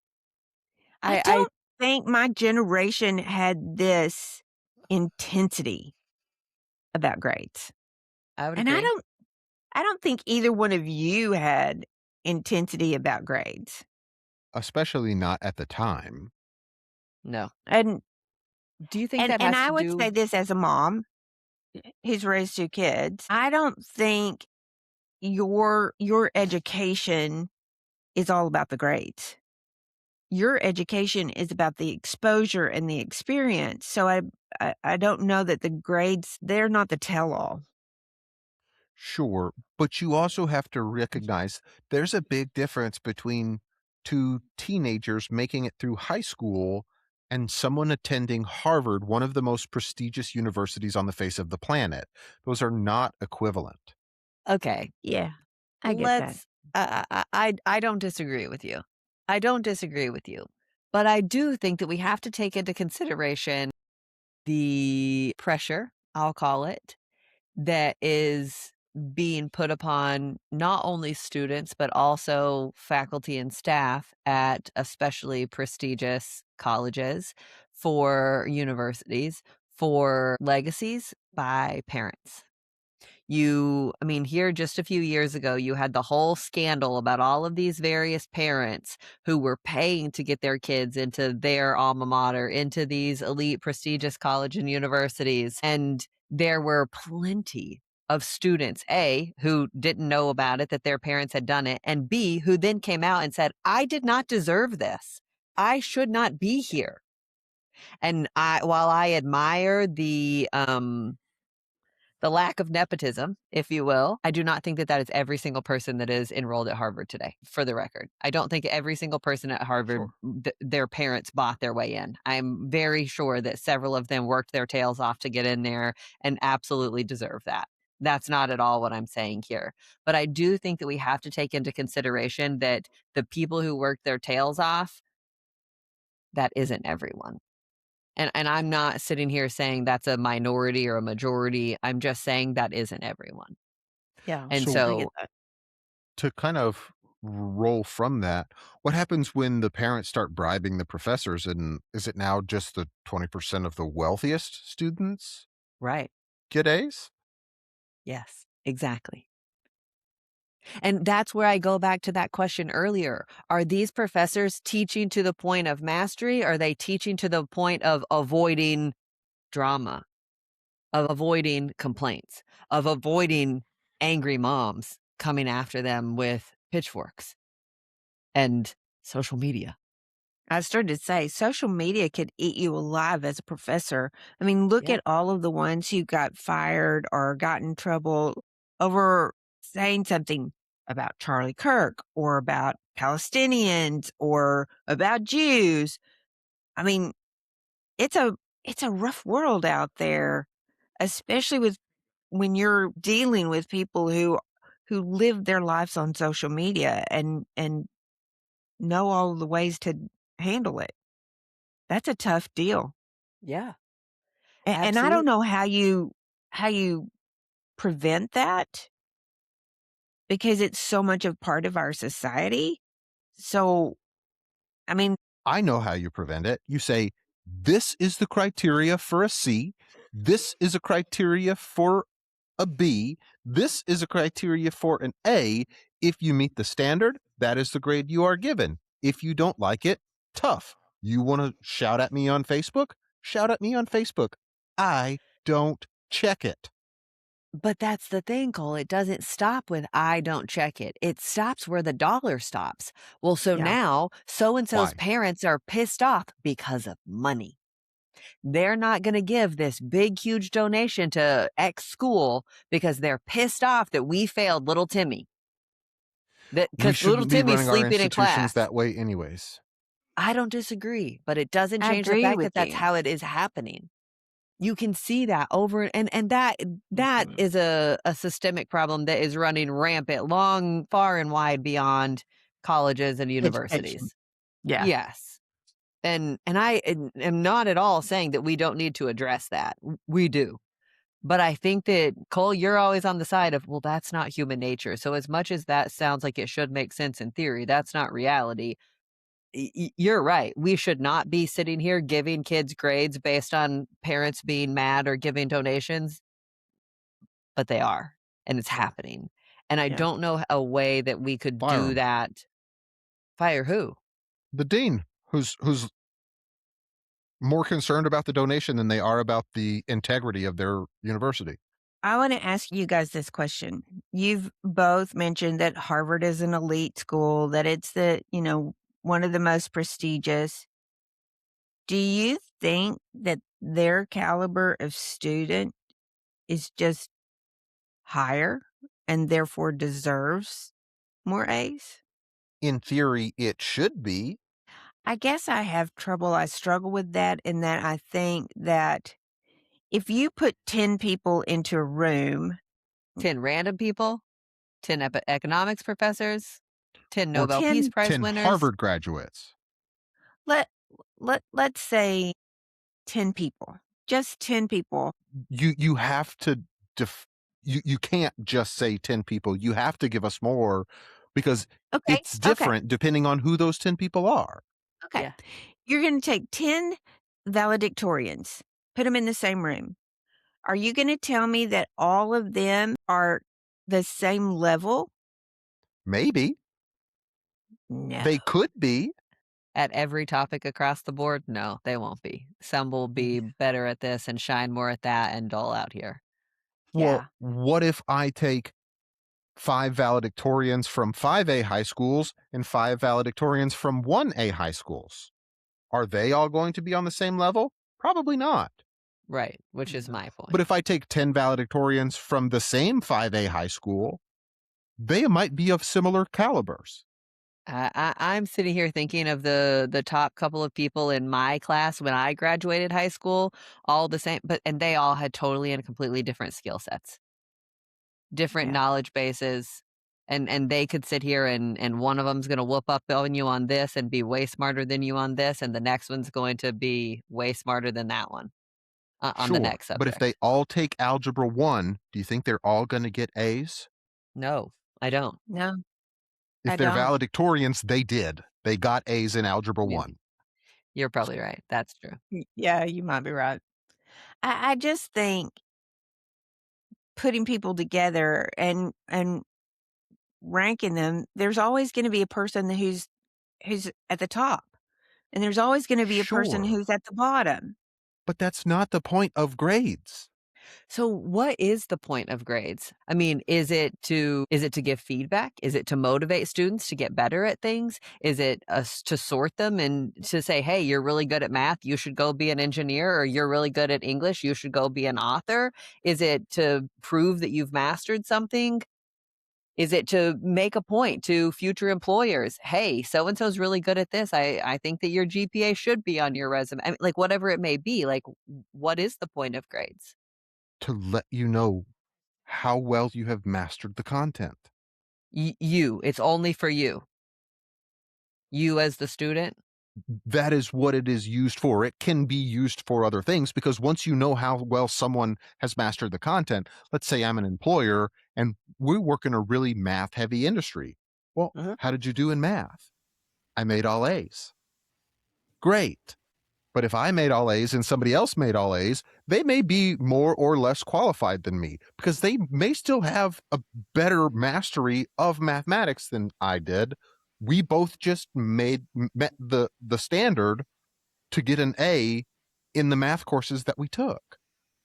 Speaker 2: I
Speaker 1: I
Speaker 2: don't think my generation had this intensity about grades.
Speaker 1: I would
Speaker 2: And
Speaker 1: agree.
Speaker 2: I don't think either one of you had intensity about grades.
Speaker 3: Especially not at the time.
Speaker 1: No.
Speaker 2: And
Speaker 1: Do you think that
Speaker 2: and
Speaker 1: has
Speaker 2: I
Speaker 1: to
Speaker 2: would say
Speaker 1: do
Speaker 2: this as a mom who's raised 2 kids. I don't think your education is all about the grades. your education is about the exposure and the experience. So I don't know that the grades, they're not the tell-all.
Speaker 3: Sure, but you also have to recognize there's a big difference between two teenagers making it through high school and someone attending Harvard, one of the most prestigious universities on the face of the planet. Those are not equivalent.
Speaker 1: Okay,
Speaker 2: Yeah, I get that.
Speaker 1: let's I don't disagree with you. I don't disagree with you. But I do think that we have to take into consideration the pressure, I'll call it, that is being put upon not only students, but also faculty and staff at especially prestigious colleges, for universities, for legacies by parents. I mean, here just a few years ago, you had the whole scandal about all of these various parents who were paying to get their kids into their alma mater, into these elite prestigious college and universities. And there were plenty of students, A, who didn't know about it, that their parents had done it, and B, who then came out and said, I did not deserve this. I should not be here. And while I admire the lack of nepotism, if you will, I do not think that that is every single person that is enrolled at Harvard today, for the record. I don't think every single person at Harvard,
Speaker 3: Sure.
Speaker 1: their parents bought their way in. I'm very sure that several of them worked their tails off to get in there and absolutely deserve that. That's not at all what I'm saying here. But I do think that we have to take into consideration that the people who work their tails off, that isn't everyone. And I'm not sitting here saying that's a minority or a majority. I'm just saying that isn't everyone.
Speaker 2: Yeah,
Speaker 1: And
Speaker 3: So,
Speaker 2: I get
Speaker 1: so
Speaker 2: that.
Speaker 3: to kind of roll from that, what happens when the parents start bribing the professors? And is it now just the 20% of the wealthiest students
Speaker 1: right.
Speaker 3: get A's?
Speaker 1: Yes, exactly. And that's where I go back to that question earlier. Are these professors teaching to the point of mastery? Are they teaching to the point of avoiding drama, of avoiding complaints, of avoiding angry moms coming after them with pitchforks and social media?
Speaker 2: I started to say social media could eat you alive as a professor. I mean, look
Speaker 1: Yeah.
Speaker 2: at all of the ones who got fired or got in trouble over saying something about Charlie Kirk or about Palestinians or about Jews. I mean, it's a it's a rough world out there, especially with when you're dealing with people who live their lives on social media and know all the ways to handle it. That's a tough deal.
Speaker 1: Yeah,
Speaker 2: And I don't
Speaker 1: absolutely.
Speaker 2: know how you prevent that because it's so much of part of our society. So, I mean,
Speaker 3: I know how you prevent it. You say, this is the criteria for a C. This is a criteria for a B. This is a criteria for an A. If you meet the standard, that is the grade you are given. If you don't like it, tough. You want to shout at me on Facebook? Shout at me on Facebook. I don't check it.
Speaker 1: But that's the thing, Cole. It doesn't stop with I don't check it. It stops where the dollar stops. Well, so
Speaker 2: yeah,
Speaker 1: now so and so's
Speaker 3: Why?
Speaker 1: parents are pissed off because of money. They're not going to give this big, huge donation to X school because they're pissed off that we failed little Timmy. That
Speaker 3: We
Speaker 1: because little
Speaker 3: shouldn't be
Speaker 1: Timmy's
Speaker 3: running our
Speaker 1: sleeping in
Speaker 3: institutions
Speaker 1: class.
Speaker 3: that way, anyways.
Speaker 1: I don't disagree, but it doesn't
Speaker 2: I
Speaker 1: change the
Speaker 2: agree
Speaker 1: fact
Speaker 2: with
Speaker 1: that that's
Speaker 2: you.
Speaker 1: how it is happening. You can see that over and that
Speaker 2: Mhm.
Speaker 1: is a systemic problem that is running rampant long far and wide beyond colleges and
Speaker 2: Education.
Speaker 1: universities.
Speaker 2: Yeah,
Speaker 1: Yes. And I am not at all saying that we don't need to address that. We do. But I think that, Cole, you're always on the side of, well, that's not human nature. So as much as that sounds like it should make sense in theory, that's not reality. You're right. We should not be sitting here giving kids grades based on parents being mad or giving donations, but they are, and it's happening. And I
Speaker 2: yeah.
Speaker 1: don't know a way that we could
Speaker 3: Fire
Speaker 1: do
Speaker 3: them.
Speaker 1: that. Fire who?
Speaker 3: The dean, who's more concerned about the donation than they are about the integrity of their university.
Speaker 2: I want to ask you guys this question. You've both mentioned that Harvard is an elite school, that it's the one of the most prestigious. Do you think that their caliber of student is just higher and therefore deserves more A's?
Speaker 3: In theory, it should be.
Speaker 2: I guess I struggle with that in that I think that if you put 10 people into a room
Speaker 1: 10 random people, 10 economics professors, 10
Speaker 3: Or
Speaker 1: Nobel Peace
Speaker 2: 10
Speaker 1: Prize
Speaker 3: 10
Speaker 1: winners.
Speaker 3: Harvard graduates.
Speaker 2: let let's say 10 people, just 10 people.
Speaker 3: You have to def you can't just say 10 people. You have to give us more because
Speaker 2: Okay,
Speaker 3: it's
Speaker 2: okay,
Speaker 3: different depending on who those 10 people are.
Speaker 2: okay.
Speaker 1: Yeah,
Speaker 2: You're gonna take 10 valedictorians, put them in the same room. Are you gonna tell me that all of them are the same level?
Speaker 3: Maybe.
Speaker 2: No.
Speaker 3: They could be.
Speaker 1: at every topic across the board, no, they won't be. Some will be better at this and shine more at that and dull out here.
Speaker 3: Well,
Speaker 2: Yeah.
Speaker 3: what if I take 5 valedictorians from 5A high schools and 5 valedictorians from 1A high schools? Are they all going to be on the same level? Probably not.
Speaker 1: Right, which is
Speaker 2: No.
Speaker 1: my point.
Speaker 3: But if I take 10 valedictorians from the same 5A high school, they might be of similar calibers.
Speaker 1: I'm sitting here thinking of the top couple of people in my class when I graduated high school, all the same, and they all had totally and completely different skill sets, different
Speaker 2: Yeah.
Speaker 1: knowledge bases, and they could sit here and one of them's gonna whoop up on you on this and be way smarter than you on this, and the next one's going to be way smarter than that one on the
Speaker 3: Sure,
Speaker 1: next
Speaker 3: but if they
Speaker 1: subject.
Speaker 3: all take Algebra 1, do you think they're all gonna get A's?
Speaker 1: No, I don't.
Speaker 2: No,
Speaker 3: If
Speaker 2: I
Speaker 3: they're
Speaker 2: don't.
Speaker 3: valedictorians, they did. They got A's in Algebra
Speaker 1: Yeah,
Speaker 3: 1.
Speaker 1: you're probably right. That's true.
Speaker 2: Yeah, you might be right. I just think putting people together and ranking them, there's always gonna be a person who's at the top, and there's always gonna be a person
Speaker 3: Sure,
Speaker 2: who's at the bottom.
Speaker 3: but that's not the point of grades.
Speaker 1: So what is the point of grades? I mean, is it to give feedback? Is it to motivate students to get better at things? Is it to sort them and to say, "Hey, you're really good at math, you should go be an engineer," or "You're really good at English, you should go be an author"? Is it to prove that you've mastered something? Is it to make a point to future employers? "Hey, so and so's really good at this. I think that your GPA should be on your resume." I mean, like whatever it may be, like what is the point of grades?
Speaker 3: To let you know how well you have mastered the content.
Speaker 1: It's only for you. You as the student?
Speaker 3: That is what it is used for. It can be used for other things because once you know how well someone has mastered the content, let's say I'm an employer and we work in a really math heavy industry. Well,
Speaker 1: Mhm.
Speaker 3: how did you do in math? I made all A's. Great. But if I made all A's and somebody else made all A's, they may be more or less qualified than me because they may still have a better mastery of mathematics than I did. We both just met the standard to get an A in the math courses that we took.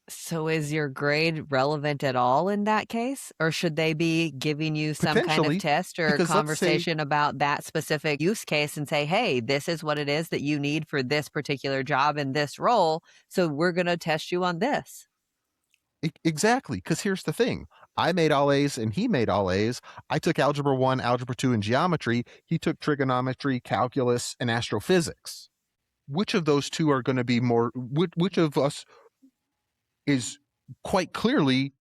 Speaker 1: So is your grade relevant at all in that case? Or should they be giving you some kind of
Speaker 3: Potentially,
Speaker 1: test or
Speaker 3: because let's say,
Speaker 1: conversation about that specific use case and say, "Hey, this is what it is that you need for this particular job in this role, so we're gonna test you on this."
Speaker 3: exactly, because here's the thing. I made all A's and he made all A's. I took Algebra 1, Algebra 2, and geometry. He took trigonometry, calculus, and astrophysics. Which of those two are going to be more, which of us is quite clearly,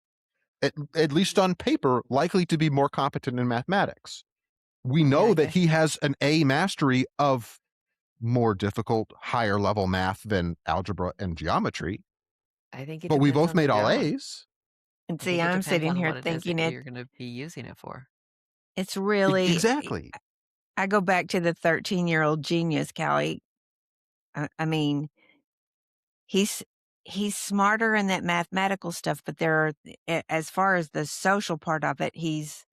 Speaker 3: at least on paper, likely to be more competent in mathematics? We
Speaker 2: Yeah,
Speaker 3: know
Speaker 2: I
Speaker 3: that
Speaker 2: guess
Speaker 3: he has an A mastery of more difficult, higher level math than algebra and geometry,
Speaker 1: I think it
Speaker 3: but we
Speaker 1: depends
Speaker 3: both
Speaker 1: on the
Speaker 3: made all
Speaker 1: job.
Speaker 3: A's.
Speaker 2: and
Speaker 1: I
Speaker 2: see,
Speaker 1: think it
Speaker 2: I'm
Speaker 1: depends
Speaker 2: sitting
Speaker 1: on
Speaker 2: here
Speaker 1: what it is that
Speaker 2: thinking
Speaker 1: you're gonna be using it for.
Speaker 2: it's really
Speaker 3: Exactly.
Speaker 2: I go back to the 13-year-old genius, Callie. I mean, he's he's smarter in that mathematical stuff, but there are as far as the social part of it, he's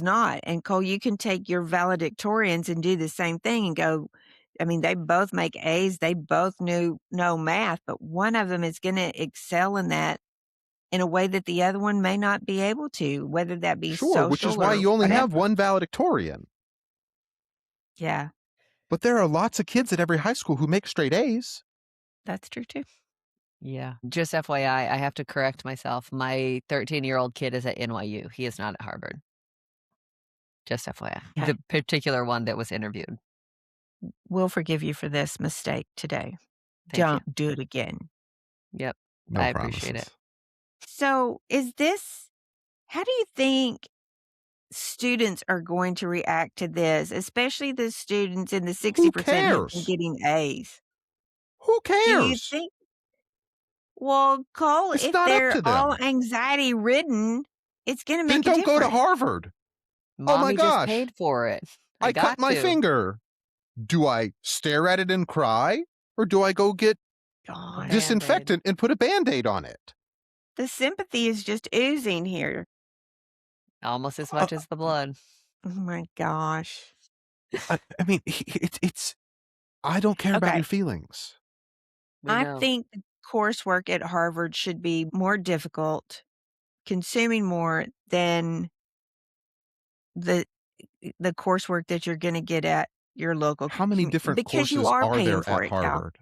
Speaker 2: not. And Cole, you can take your valedictorians and do the same thing and go, I mean, they both make A's, they both know math, but one of them is going to excel in that in a way that the other one may not be able to, whether that be
Speaker 3: Sure, which is
Speaker 2: social
Speaker 3: why
Speaker 2: or
Speaker 3: you only have
Speaker 2: whatever.
Speaker 3: one valedictorian.
Speaker 2: Yeah,
Speaker 3: But there are lots of kids at every high school who make straight A's.
Speaker 2: that's true too.
Speaker 1: Yeah. Just FYI, I have to correct myself. My 13-year-old kid is at NYU. He is not at Harvard. Just FYI.
Speaker 2: Okay.
Speaker 1: The particular one that was interviewed.
Speaker 2: We'll forgive you for this mistake today.
Speaker 1: Thank you.
Speaker 2: Don't do it again.
Speaker 1: Yep.
Speaker 3: No
Speaker 1: I appreciate it.
Speaker 3: promises.
Speaker 2: So, how do you think students are going to react to this, especially the students in the
Speaker 3: Who
Speaker 2: 60% who've been
Speaker 3: cares?
Speaker 2: getting A's?
Speaker 3: Who
Speaker 2: Do you
Speaker 3: cares?
Speaker 2: think, well, Cole,
Speaker 3: It's
Speaker 2: if
Speaker 3: not up
Speaker 2: they're
Speaker 3: to
Speaker 2: all
Speaker 3: them.
Speaker 2: anxiety ridden, it's going to
Speaker 3: Then
Speaker 2: make a
Speaker 3: don't go to
Speaker 2: difference.
Speaker 3: Harvard. Oh my
Speaker 1: Mommy just
Speaker 3: gosh.
Speaker 1: paid for it. I
Speaker 3: I cut
Speaker 1: got
Speaker 3: my
Speaker 1: to.
Speaker 3: finger. Do I stare at it and cry? Or do I go get
Speaker 2: Gosh,
Speaker 1: Band-Aid.
Speaker 3: disinfectant and put a Band-Aid on it?
Speaker 2: the sympathy is just oozing here.
Speaker 1: Almost as
Speaker 3: Uh,
Speaker 1: much as the blood.
Speaker 2: Oh my gosh.
Speaker 3: I mean, it's I don't care about
Speaker 2: Okay.
Speaker 3: your feelings.
Speaker 1: We
Speaker 2: I
Speaker 1: know.
Speaker 2: think the coursework at Harvard should be more difficult, consuming more than the the coursework that you're gonna get at your local
Speaker 3: How many different
Speaker 2: because you
Speaker 3: courses
Speaker 2: are
Speaker 3: are
Speaker 2: paying
Speaker 3: there
Speaker 2: for
Speaker 3: at
Speaker 2: it, Cal.
Speaker 3: Harvard?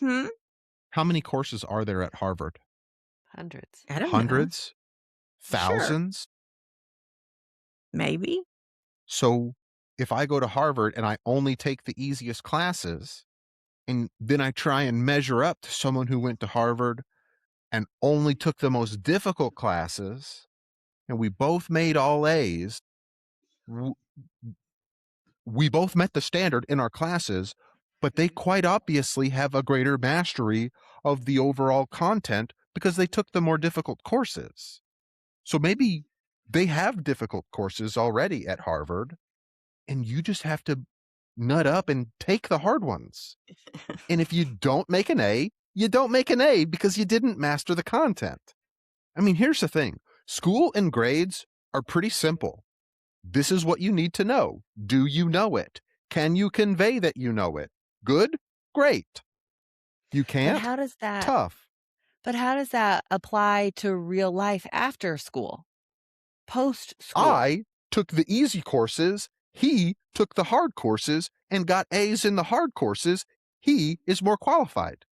Speaker 2: Hmm?
Speaker 3: How many courses are there at Harvard?
Speaker 1: Hundreds.
Speaker 2: I don't know.
Speaker 3: Hundreds?
Speaker 2: Sure,
Speaker 3: Thousands?
Speaker 2: maybe.
Speaker 3: So if I go to Harvard and I only take the easiest classes, and then I try and measure up to someone who went to Harvard and only took the most difficult classes, and we both made all A's, w- we both met the standard in our classes, but they quite obviously have a greater mastery of the overall content because they took the more difficult courses. So maybe they have difficult courses already at Harvard, and you just have to nut up and take the hard ones. And if you don't make an A, you don't make an A because you didn't master the content. I mean, here's the thing. School and grades are pretty simple. This is what you need to know. Do you know it? Can you convey that you know it? Good? Great. You
Speaker 1: But
Speaker 3: can't?
Speaker 1: how does that
Speaker 3: Tough.
Speaker 1: but how does that apply to real life after school? Post school?
Speaker 3: I took the easy courses. He took the hard courses and got A's in the hard courses. He is more qualified.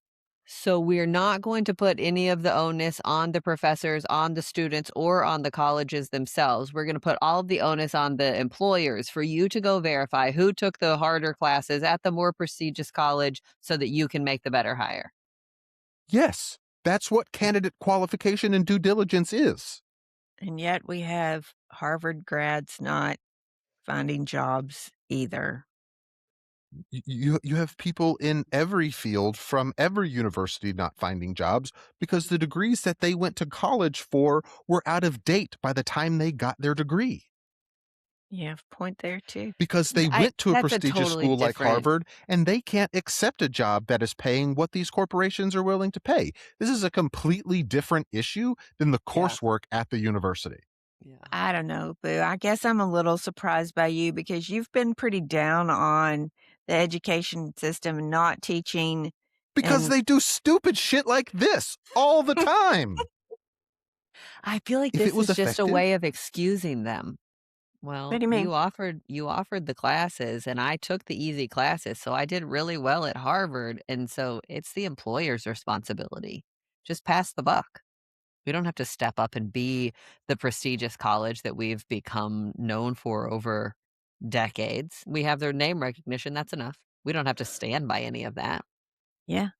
Speaker 1: So we're not going to put any of the onus on the professors, on the students, or on the colleges themselves. We're going to put all of the onus on the employers for you to go verify who took the harder classes at the more prestigious college so that you can make the better hire.
Speaker 3: Yes, that's what candidate qualification and due diligence is.
Speaker 2: And yet we have Harvard grads not finding jobs either.
Speaker 3: You have people in every field from every university not finding jobs because the degrees that they went to college for were out of date by the time they got their degree.
Speaker 2: You have a point there too.
Speaker 3: Because they
Speaker 1: I
Speaker 3: went to a
Speaker 1: That's a
Speaker 3: prestigious
Speaker 1: totally
Speaker 3: school like
Speaker 1: different.
Speaker 3: Harvard and they can't accept a job that is paying what these corporations are willing to pay. This is a completely different issue than the
Speaker 1: Yeah.
Speaker 3: coursework at the university.
Speaker 1: Yeah.
Speaker 2: I don't know, Boo. I guess I'm a little surprised by you because you've been pretty down on the education system and not teaching.
Speaker 3: Because
Speaker 2: And
Speaker 3: they do stupid shit like this all the time.
Speaker 1: I feel like
Speaker 3: If it
Speaker 1: this
Speaker 3: was
Speaker 1: is just a
Speaker 3: effective,
Speaker 1: way of excusing them.
Speaker 2: what
Speaker 1: Well,
Speaker 2: do you mean?
Speaker 1: you offered the classes and I took the easy classes, so I did really well at Harvard, and so it's the employer's responsibility. Just pass the buck. We don't have to step up and be the prestigious college that we've become known for over decades. We have their name recognition, that's enough. We don't have to stand by any of that.
Speaker 2: Yeah.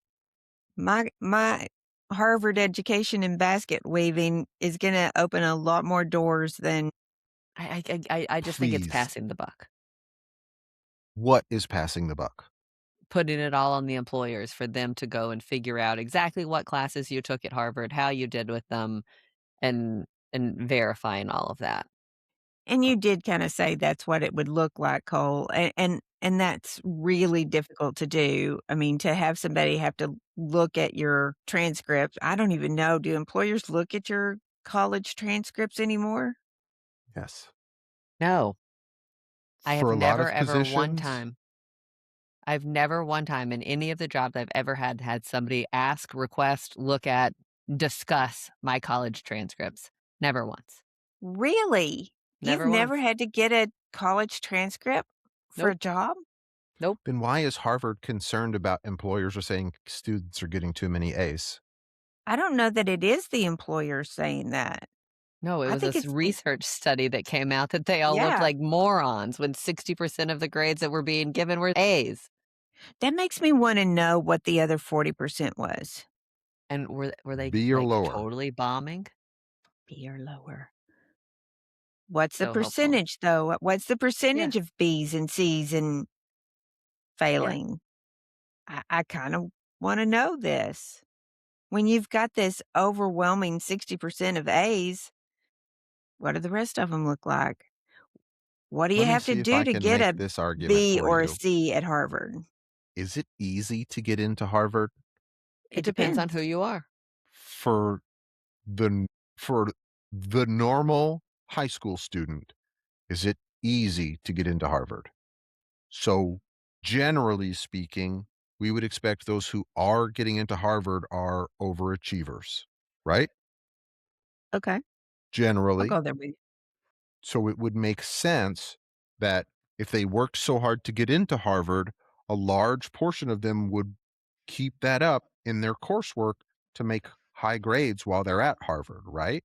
Speaker 2: My Harvard education in basket weaving is gonna open a lot more doors than
Speaker 1: I just think it's
Speaker 3: please,
Speaker 1: passing the buck.
Speaker 3: what is passing the buck?
Speaker 1: Putting it all on the employers for them to go and figure out exactly what classes you took at Harvard, how you did with them, and verifying all of that.
Speaker 2: and you did kinda say that's what it would look like, Cole, and that's really difficult to do. I mean, to have somebody have to look at your transcript. I don't even know, do employers look at your college transcripts anymore?
Speaker 3: Yes.
Speaker 1: No, I
Speaker 3: For
Speaker 1: have
Speaker 3: a lot
Speaker 1: never,
Speaker 3: of
Speaker 1: ever one
Speaker 3: positions,
Speaker 1: time I've never one time in any of the jobs I've ever had somebody ask, request, look at, discuss my college transcripts. Never once.
Speaker 2: Really? You've
Speaker 1: Never
Speaker 2: never
Speaker 1: once.
Speaker 2: had to get a college transcript? for a
Speaker 1: Nope.
Speaker 2: job?
Speaker 1: Nope.
Speaker 3: Then why is Harvard concerned about employers are saying students are getting too many A's?
Speaker 2: I don't know that it is the employer saying that.
Speaker 1: No, it
Speaker 2: I
Speaker 1: was
Speaker 2: think
Speaker 1: this
Speaker 2: it's the
Speaker 1: research study that came out that they all looked
Speaker 2: yeah.
Speaker 1: like morons when 60% of the grades that were being given were A's.
Speaker 2: That makes me wanna know what the other 40% was.
Speaker 1: And were they,
Speaker 3: B or
Speaker 1: like,
Speaker 3: lower?
Speaker 1: totally bombing?
Speaker 2: B or lower. What's the
Speaker 1: So hopeful.
Speaker 2: percentage, though? What's the
Speaker 1: Yeah,
Speaker 2: percentage of Bs and Cs and
Speaker 1: yeah.
Speaker 2: failing? I kinda wanna know this. When you've got this overwhelming 60% of As, what do the rest of them look like? What do you
Speaker 3: Let me
Speaker 2: have to
Speaker 3: see if
Speaker 2: do
Speaker 3: I
Speaker 2: to
Speaker 3: can
Speaker 2: get
Speaker 3: make
Speaker 2: a
Speaker 3: this argument
Speaker 2: B
Speaker 3: for
Speaker 2: or a
Speaker 3: you.
Speaker 2: C at Harvard?
Speaker 3: Is it easy to get into Harvard?
Speaker 2: It
Speaker 1: It depends on
Speaker 2: depends.
Speaker 1: who you are.
Speaker 3: For the for the normal high school student, is it easy to get into Harvard? So, generally speaking, we would expect those who are getting into Harvard are overachievers, right?
Speaker 2: Okay, I'll
Speaker 3: Generally.
Speaker 2: go there with you.
Speaker 3: So it would make sense that if they worked so hard to get into Harvard, a large portion of them would keep that up in their coursework to make high grades while they're at Harvard, right?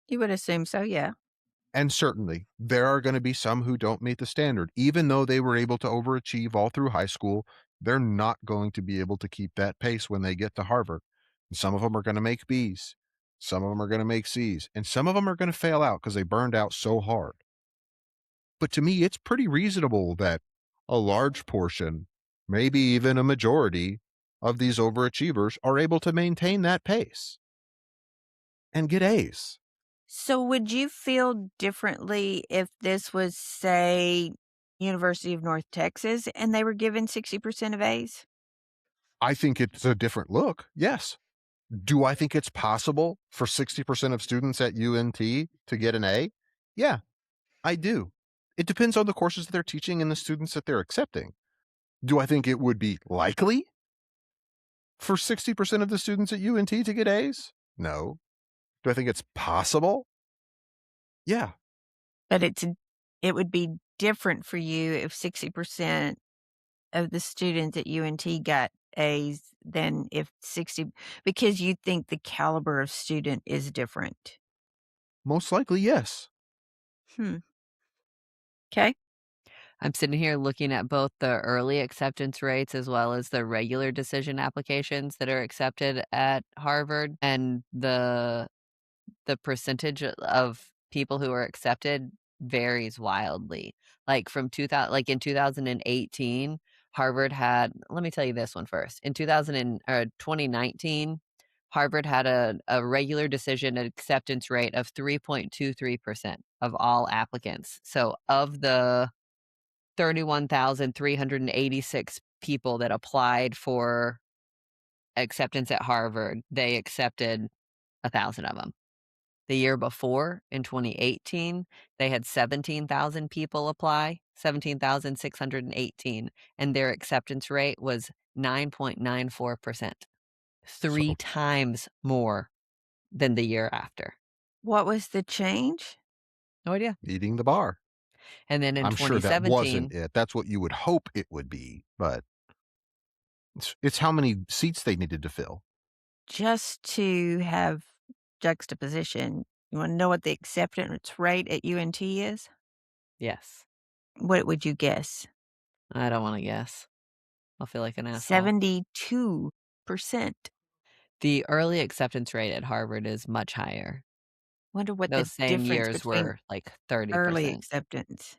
Speaker 2: You would assume so, yeah.
Speaker 3: And certainly, there are going to be some who don't meet the standard. Even though they were able to overachieve all through high school, they're not going to be able to keep that pace when they get to Harvard. And some of them are going to make B's, some of them are going to make C's, and some of them are going to fail out because they burned out so hard. But to me, it's pretty reasonable that a large portion, maybe even a majority of these overachievers are able to maintain that pace and get A's.
Speaker 2: So would you feel differently if this was, say, University of North Texas and they were given 60% of As?
Speaker 3: I think it's a different look. Yes. Do I think it's possible for 60% of students at UNT to get an A? Yeah, I do. It depends on the courses that they're teaching and the students that they're accepting. Do I think it would be likely for 60% of the students at UNT to get A's? No. Do I think it's possible? Yeah.
Speaker 2: But it would be different for you if 60% of the students at UNT got As than if 60 because you think the caliber of student is different.
Speaker 3: Most likely, yes.
Speaker 2: Hmm. 'Kay.
Speaker 1: I'm sitting here looking at both the early acceptance rates as well as the regular decision applications that are accepted at Harvard, and the percentage of people who are accepted varies wildly. Like from 2000, like in 2018, Harvard had, let me tell you this one first. In 2019, Harvard had a regular decision acceptance rate of 3.23% of all applicants. So of the 31,386 people that applied for acceptance at Harvard, they accepted 1,000 of them. The year before, in 2018, they had 17,000 people apply, 17,618, and their acceptance rate was 9.94%, 3
Speaker 3: So
Speaker 1: times more than the year after.
Speaker 2: What was the change?
Speaker 1: No idea.
Speaker 3: meeting the bar.
Speaker 1: And then in
Speaker 3: I'm sure that wasn't
Speaker 1: 2017,
Speaker 3: it. That's what you would hope it would be, but it's how many seats they needed to fill.
Speaker 2: Just to have juxtaposition, you wanna know what the acceptance rate at UNT is?
Speaker 1: yes.
Speaker 2: What would you guess?
Speaker 1: I don't wanna guess. I'll feel like an asshole.
Speaker 2: 72%.
Speaker 1: The early acceptance rate at Harvard is much higher.
Speaker 2: Wonder what the
Speaker 1: Those same
Speaker 2: difference
Speaker 1: years
Speaker 2: between
Speaker 1: were like
Speaker 2: early
Speaker 1: 30%.
Speaker 2: acceptance.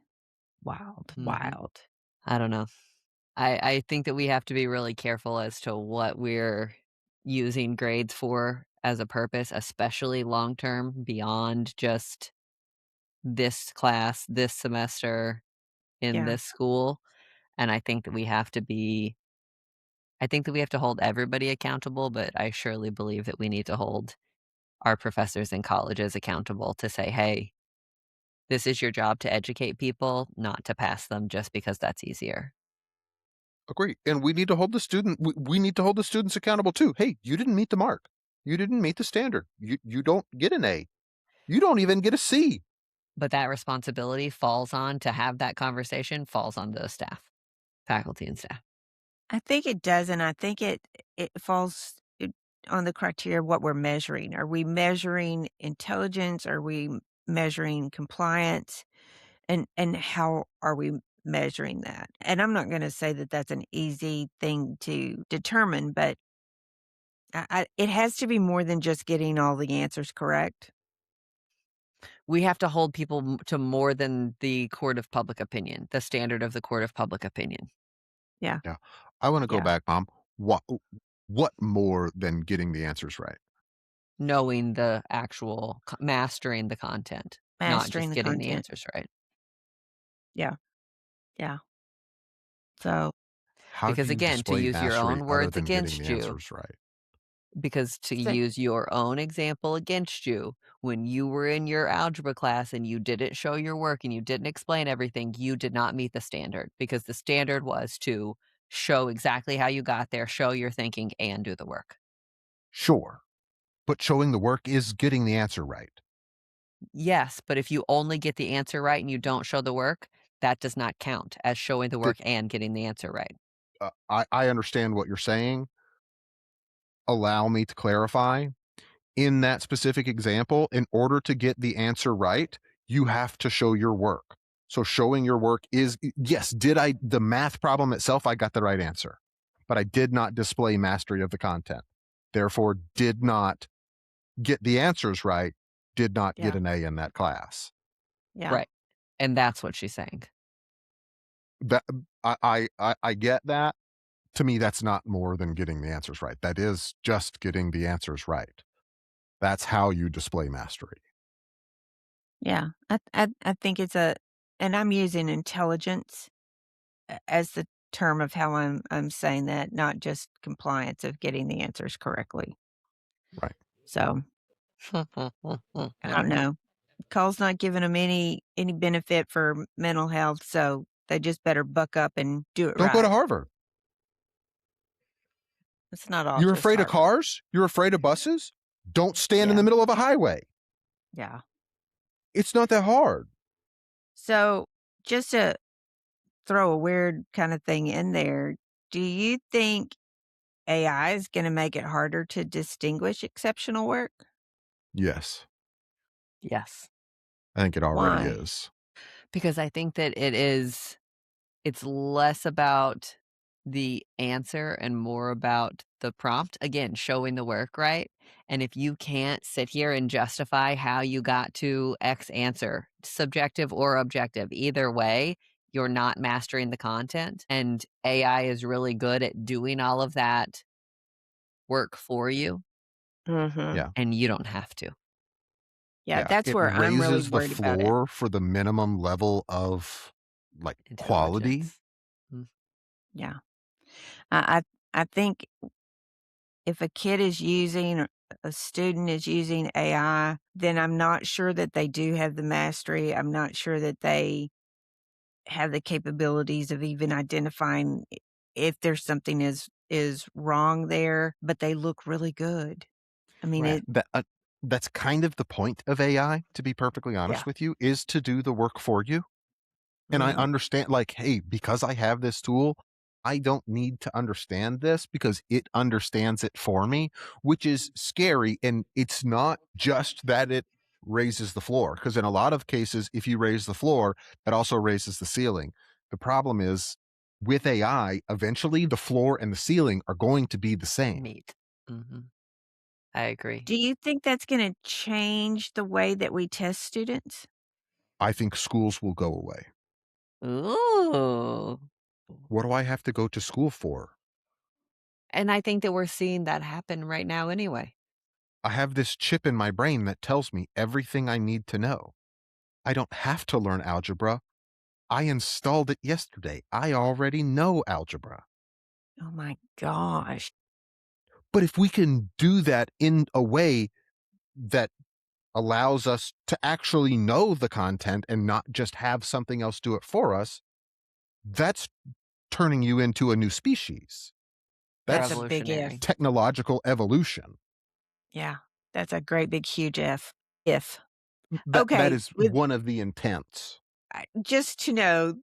Speaker 2: Wild,
Speaker 1: Mhm.
Speaker 2: wild.
Speaker 1: I don't know. I think that we have to be really careful as to what we're using grades for as a purpose, especially long term beyond just this class, this semester in
Speaker 2: Yeah,
Speaker 1: this school, and I think that we have to hold everybody accountable, but I surely believe that we need to hold our professors in colleges accountable to say, "Hey, this is your job to educate people, not to pass them just because that's easier."
Speaker 3: Agree. And we need to hold we need to hold the students accountable too. Hey, you didn't meet the mark. You didn't meet the standard. You don't get an A. You don't even get a C.
Speaker 1: But that responsibility falls on to have that conversation falls on the staff, faculty and staff.
Speaker 2: I think it does, and I think it falls on the criteria of what we're measuring. Are we measuring intelligence? Are we measuring compliance? And how are we measuring that? And I'm not going to say that that's an easy thing to determine, but it has to be more than just getting all the answers correct.
Speaker 1: We have to hold people to more than the court of public opinion, the standard of the court of public opinion.
Speaker 2: Yeah,
Speaker 3: Yeah. I want to go
Speaker 2: yeah.
Speaker 3: back, Mom. What more than getting the answers right?
Speaker 1: Knowing the actual mastering the content, not
Speaker 2: Mastering
Speaker 1: just
Speaker 2: the
Speaker 1: getting the
Speaker 2: content.
Speaker 1: answers right.
Speaker 2: Yeah, yeah. So,
Speaker 3: How do
Speaker 1: Because
Speaker 3: you
Speaker 1: again, to
Speaker 3: display
Speaker 1: use your
Speaker 3: mastery
Speaker 1: own
Speaker 3: other
Speaker 1: words
Speaker 3: than getting
Speaker 1: against
Speaker 3: the
Speaker 1: you,
Speaker 3: answers right?
Speaker 1: because to
Speaker 2: so
Speaker 1: use your own example against you, when you were in your algebra class and you didn't show your work and you didn't explain everything, you did not meet the standard because the standard was to show exactly how you got there, show your thinking, and do the work.
Speaker 3: Sure. But showing the work is getting the answer right.
Speaker 1: Yes, but if you only get the answer right and you don't show the work, that does not count as showing the
Speaker 3: That
Speaker 1: work and getting the answer right.
Speaker 3: I understand what you're saying. Allow me to clarify. In that specific example, in order to get the answer right, you have to show your work. So showing your work is yes, did I the math problem itself, I got the right answer, but I did not display mastery of the content. Therefore, did not get the answers right, did not get
Speaker 2: yeah,
Speaker 3: an A in that class.
Speaker 2: yeah,
Speaker 1: Right. And that's what she's saying.
Speaker 3: That I get that. To me, that's not more than getting the answers right. That is just getting the answers right. That's how you display mastery.
Speaker 2: yeah. I think it's and I'm using intelligence as the term of how I'm saying that, not just compliance of getting the answers correctly.
Speaker 3: Right.
Speaker 2: So I don't know. Cole's not giving them any benefit for mental health, so they just better buck up and do it
Speaker 3: Don't go to
Speaker 2: right.
Speaker 3: Harvard.
Speaker 2: It's not all
Speaker 3: You're
Speaker 2: just
Speaker 3: afraid of
Speaker 2: Harvard.
Speaker 3: cars? You're afraid of buses? Don't stand in
Speaker 2: Yeah,
Speaker 3: the middle of a highway.
Speaker 2: yeah.
Speaker 3: It's not that hard.
Speaker 2: So just to throw a weird kind of thing in there, do you think AI is going to make it harder to distinguish exceptional work?
Speaker 3: Yes,
Speaker 1: Yes.
Speaker 3: I think it already
Speaker 2: Why?
Speaker 3: is.
Speaker 1: Because I think that it's less about the answer and more about the prompt. Again, showing the work, right? And if you can't sit here and justify how you got to X answer, subjective or objective, either way, you're not mastering the content. And AI is really good at doing all of that work for you,
Speaker 2: Mhm.
Speaker 3: Yeah.
Speaker 1: and you don't have to.
Speaker 2: Yeah,
Speaker 3: Yeah.
Speaker 2: that's
Speaker 3: It
Speaker 2: where I'm really
Speaker 3: raises the
Speaker 2: worried about it.
Speaker 3: floor for the minimum level of like quality.
Speaker 1: Intelligence. Mm.
Speaker 2: Yeah. I think if a kid is using or a student is using AI, then I'm not sure that they do have the mastery. I'm not sure that they have the capabilities of even identifying if there's something is wrong there, but they look really good. I mean,
Speaker 1: Right.
Speaker 3: That's kind of the point of AI, to be perfectly
Speaker 1: Yeah.
Speaker 3: honest with you, is to do the work for you. And I
Speaker 2: mhm,
Speaker 3: understand, like, hey, because I have this tool, I don't need to understand this because it understands it for me, which is scary. And it's not just that it raises the floor, because in a lot of cases, if you raise the floor, that also raises the ceiling. The problem is with AI, eventually the floor and the ceiling are going to be the same.
Speaker 1: Meat. Mhm. I agree.
Speaker 2: do you think that's gonna change the way that we test students?
Speaker 3: I think schools will go away.
Speaker 1: Ooh.
Speaker 3: What do I have to go to school for?
Speaker 1: And I think that we're seeing that happen right now anyway.
Speaker 3: I have this chip in my brain that tells me everything I need to know. I don't have to learn algebra. I installed it yesterday. I already know algebra.
Speaker 2: Oh my gosh.
Speaker 3: But if we can do that in a way that allows us to actually know the content and not just have something else do it for us, that's turning you into a new species.
Speaker 2: That's a
Speaker 3: That's
Speaker 2: big if.
Speaker 1: Revolutionary.
Speaker 3: technological evolution.
Speaker 2: Yeah. That's a great big huge if. If.
Speaker 3: That
Speaker 2: Okay,
Speaker 3: is
Speaker 2: with
Speaker 3: one of the intents.
Speaker 2: just to know,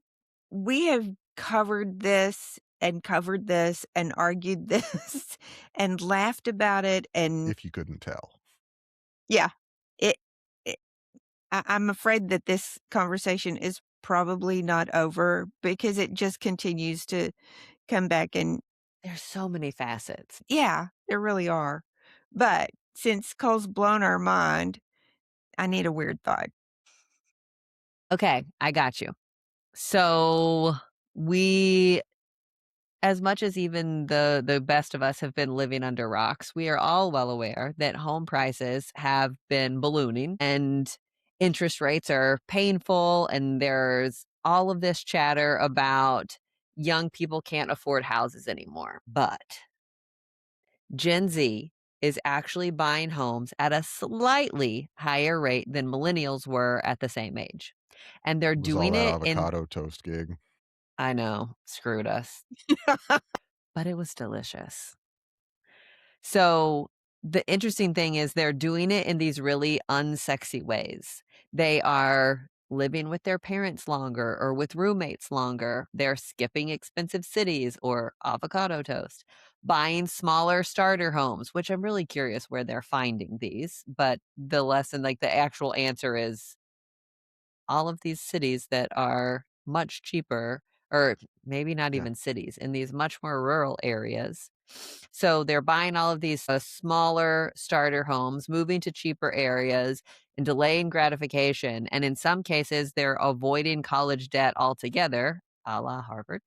Speaker 2: we have covered this and argued this and laughed about it, and
Speaker 3: If you couldn't tell.
Speaker 2: yeah, it it I'm afraid that this conversation is probably not over because it just continues to come back and
Speaker 1: There's so many facets.
Speaker 2: yeah, there really are. But since Cole's blown our mind, I need a weird thought.
Speaker 1: Okay, I got you. So we as much as even the best of us have been living under rocks, we are all well aware that home prices have been ballooning and interest rates are painful, and there's all of this chatter about young people can't afford houses anymore. But Gen Z is actually buying homes at a slightly higher rate than millennials were at the same age. And they're
Speaker 3: It was all
Speaker 1: doing
Speaker 3: that
Speaker 1: it in
Speaker 3: avocado toast gig.
Speaker 1: I know, screwed us, but it was delicious. So, the interesting thing is they're doing it in these really unsexy ways. They are living with their parents longer or with roommates longer. They're skipping expensive cities or avocado toast, buying smaller starter homes, which I'm really curious where they're finding these. But the lesson, like the actual answer is all of these cities that are much cheaper, or maybe not
Speaker 3: Yeah.
Speaker 1: even cities, in these much more rural areas. So they're buying all of these smaller starter homes, moving to cheaper areas, and delaying gratification. And in some cases, they're avoiding college debt altogether, a la Harvard,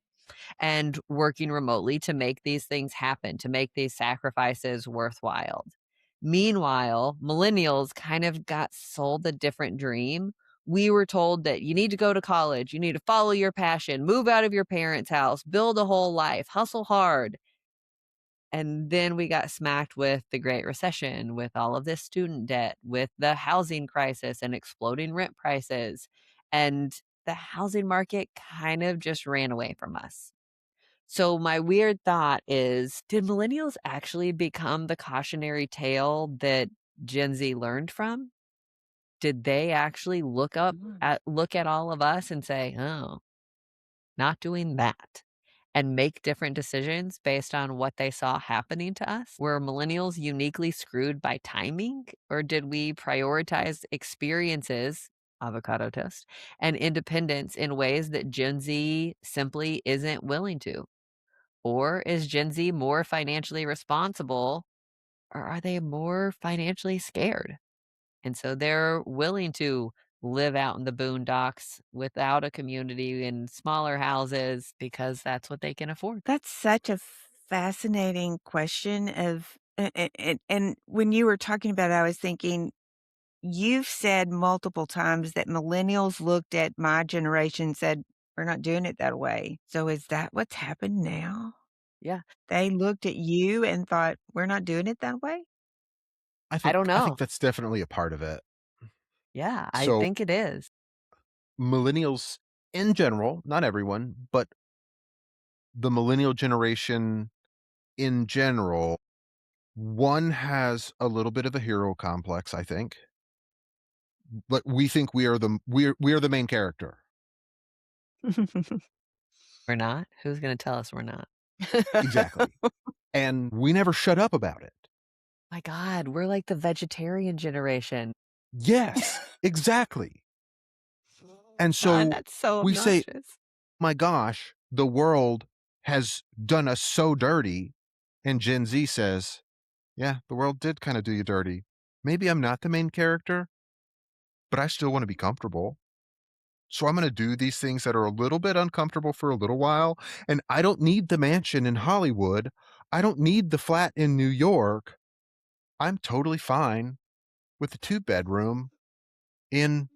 Speaker 1: and working remotely to make these things happen, to make these sacrifices worthwhile. Meanwhile, millennials kind of got sold a different dream. We were told that you need to go to college, you need to follow your passion, move out of your parents' house, build a whole life, hustle hard. And then we got smacked with the Great Recession, with all of this student debt, with the housing crisis and exploding rent prices. And the housing market kind of just ran away from us. So my weird thought is, did millennials actually become the cautionary tale that Gen Z learned from? Did they actually look at all of us and say, "Oh, not doing that," and make different decisions based on what they saw happening to us? Were millennials uniquely screwed by timing, or did we prioritize experiences, avocado toast, and independence in ways that Gen Z simply isn't willing to? Or is Gen Z more financially responsible, or are they more financially scared? And so they're willing to live out in the boondocks without a community in smaller houses because that's what they can afford.
Speaker 2: That's such a fascinating question of and when you were talking about it, I was thinking, you've said multiple times that millennials looked at my generation and said, "We're not doing it that way." So is that what's happened now?
Speaker 1: Yeah.
Speaker 2: They looked at you and thought, "We're not doing it that way?"
Speaker 1: I don't
Speaker 3: I think
Speaker 1: know.
Speaker 3: that's definitely a part of it.
Speaker 1: Yeah, I
Speaker 3: So,
Speaker 1: think it is.
Speaker 3: millennials in general, not everyone, but the millennial generation in general, one has a little bit of a hero complex, I think. But we think we are the main character.
Speaker 1: We're not? Who's gonna tell us we're not?
Speaker 3: Exactly. And we never shut up about it.
Speaker 1: My god, we're like the vegetarian generation.
Speaker 3: Yes, exactly. And
Speaker 2: God,
Speaker 3: so
Speaker 2: that's so
Speaker 3: we say,
Speaker 2: obnoxious.
Speaker 3: "My gosh, the world has done us so dirty." And Gen Z says, "Yeah, the world did kind of do you dirty. Maybe I'm not the main character, but I still want to be comfortable. So I'm going to do these things that are a little bit uncomfortable for a little while. And I don't need the mansion in Hollywood. I don't need the flat in New York. I'm totally fine with the two-bedroom in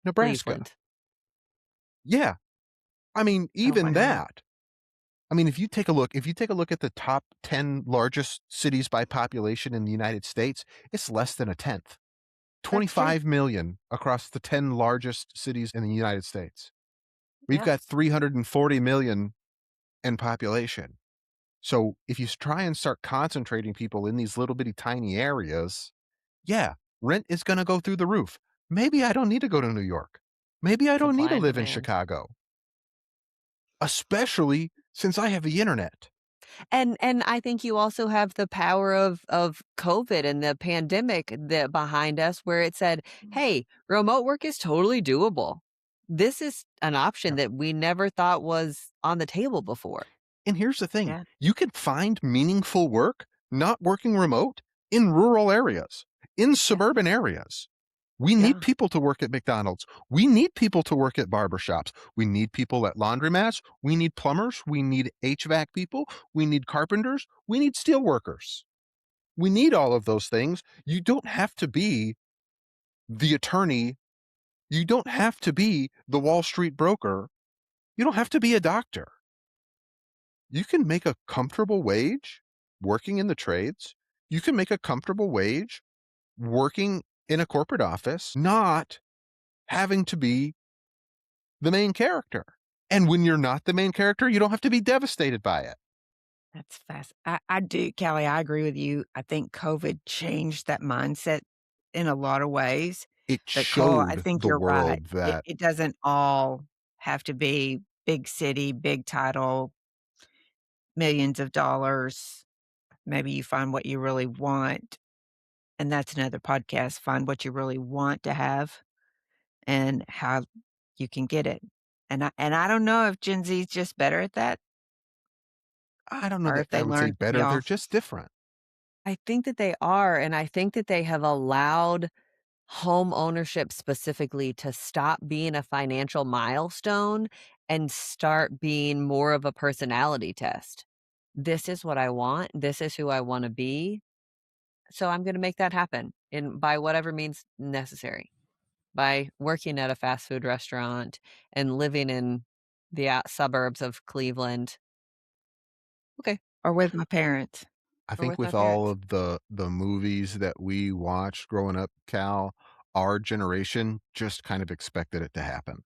Speaker 3: Nebraska."
Speaker 1: Cleveland.
Speaker 3: Yeah. I mean,
Speaker 2: Oh,
Speaker 3: even
Speaker 2: wow.
Speaker 3: that. I mean, if you take a look at the top 10 largest cities by population in the United States, it's less than a tenth.
Speaker 1: That's true.
Speaker 3: 25 million across the 10 largest cities in the United States. We've
Speaker 1: Yeah.
Speaker 3: got 340 million in population. So if you try and start concentrating people in these little bitty tiny areas, yeah, rent is going to go through the roof. Maybe I don't need to go to New York. Maybe I don't need
Speaker 1: Supply
Speaker 3: to
Speaker 1: and
Speaker 3: live in
Speaker 1: demand.
Speaker 3: Chicago, especially since I have the internet.
Speaker 1: And I think you also have the power of COVID and the pandemic that behind us where it said, "Hey, remote work is totally doable." This is an option
Speaker 3: Yep.
Speaker 1: that we never thought was on the table before.
Speaker 3: And here's the thing,
Speaker 2: Yeah,
Speaker 3: you can find meaningful work not working remote in rural areas, in
Speaker 2: yeah,
Speaker 3: suburban areas. We need
Speaker 2: yeah.
Speaker 3: people to work at McDonald's. We need people to work at barbershops. We need people at laundromats. We need plumbers. We need HVAC people. We need carpenters. We need steel workers. We need all of those things. You don't have to be the attorney. You don't have to be the Wall Street broker. You don't have to be a doctor. You can make a comfortable wage working in the trades. You can make a comfortable wage working in a corporate office, not having to be the main character. And when you're not the main character, you don't have to be devastated by it.
Speaker 2: That's fast. I do, Callie, I agree with you. I think COVID changed that mindset in a lot of ways.
Speaker 3: It
Speaker 2: But Cole, I
Speaker 3: showed
Speaker 2: think
Speaker 3: the
Speaker 2: you're right.
Speaker 3: world
Speaker 2: It
Speaker 3: that
Speaker 2: it doesn't all have to be big city, big title, millions of dollars. Maybe you find what you really want, and that's another podcast, find what you really want to have and how you can get it. And I don't know if Gen Z is just better at that
Speaker 3: I don't know
Speaker 2: or
Speaker 3: that
Speaker 2: if they
Speaker 3: I would say
Speaker 2: learned to be
Speaker 3: better, they're
Speaker 2: off.
Speaker 3: just different.
Speaker 1: I think that they are, and I think that they have allowed home ownership specifically to stop being a financial milestone and start being more of a personality test. This is what I want. This is who I want to be. So I'm going to make that happen in by whatever means necessary. By working at a fast food restaurant and living in the suburbs of Cleveland. Okay,
Speaker 2: Or with my parents.
Speaker 3: I
Speaker 1: or
Speaker 3: think
Speaker 1: with my
Speaker 3: with all
Speaker 1: parents.
Speaker 3: of the movies that we watched growing up, Cal, our generation just kind of expected it to happen.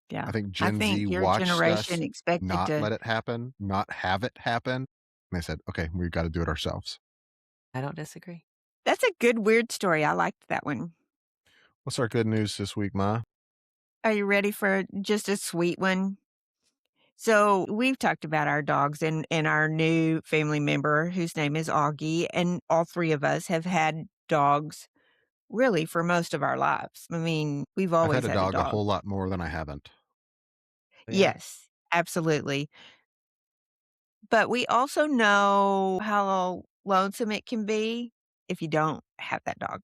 Speaker 2: Yeah.
Speaker 3: I think
Speaker 2: I
Speaker 3: Gen
Speaker 2: think
Speaker 3: Z
Speaker 2: your
Speaker 3: watched
Speaker 2: generation
Speaker 3: us
Speaker 2: expected
Speaker 3: not
Speaker 2: to
Speaker 3: let it happen, not have it happen, and they said, "Okay, we've gotta do it ourselves."
Speaker 1: I don't disagree.
Speaker 2: That's a good weird story. I liked that one.
Speaker 3: What's our good news this week, Ma?
Speaker 2: Are you ready for just a sweet one? So we've talked about our dogs and our new family member whose name is Augie, and all three of us have had dogs really for most of our lives. I mean, we've
Speaker 3: I've had
Speaker 2: always
Speaker 3: a
Speaker 2: had a
Speaker 3: dog a
Speaker 2: dog.
Speaker 3: whole lot more than I haven't.
Speaker 1: Yeah,
Speaker 2: Yes, absolutely. But we also know how lonesome it can be if you don't have that dog.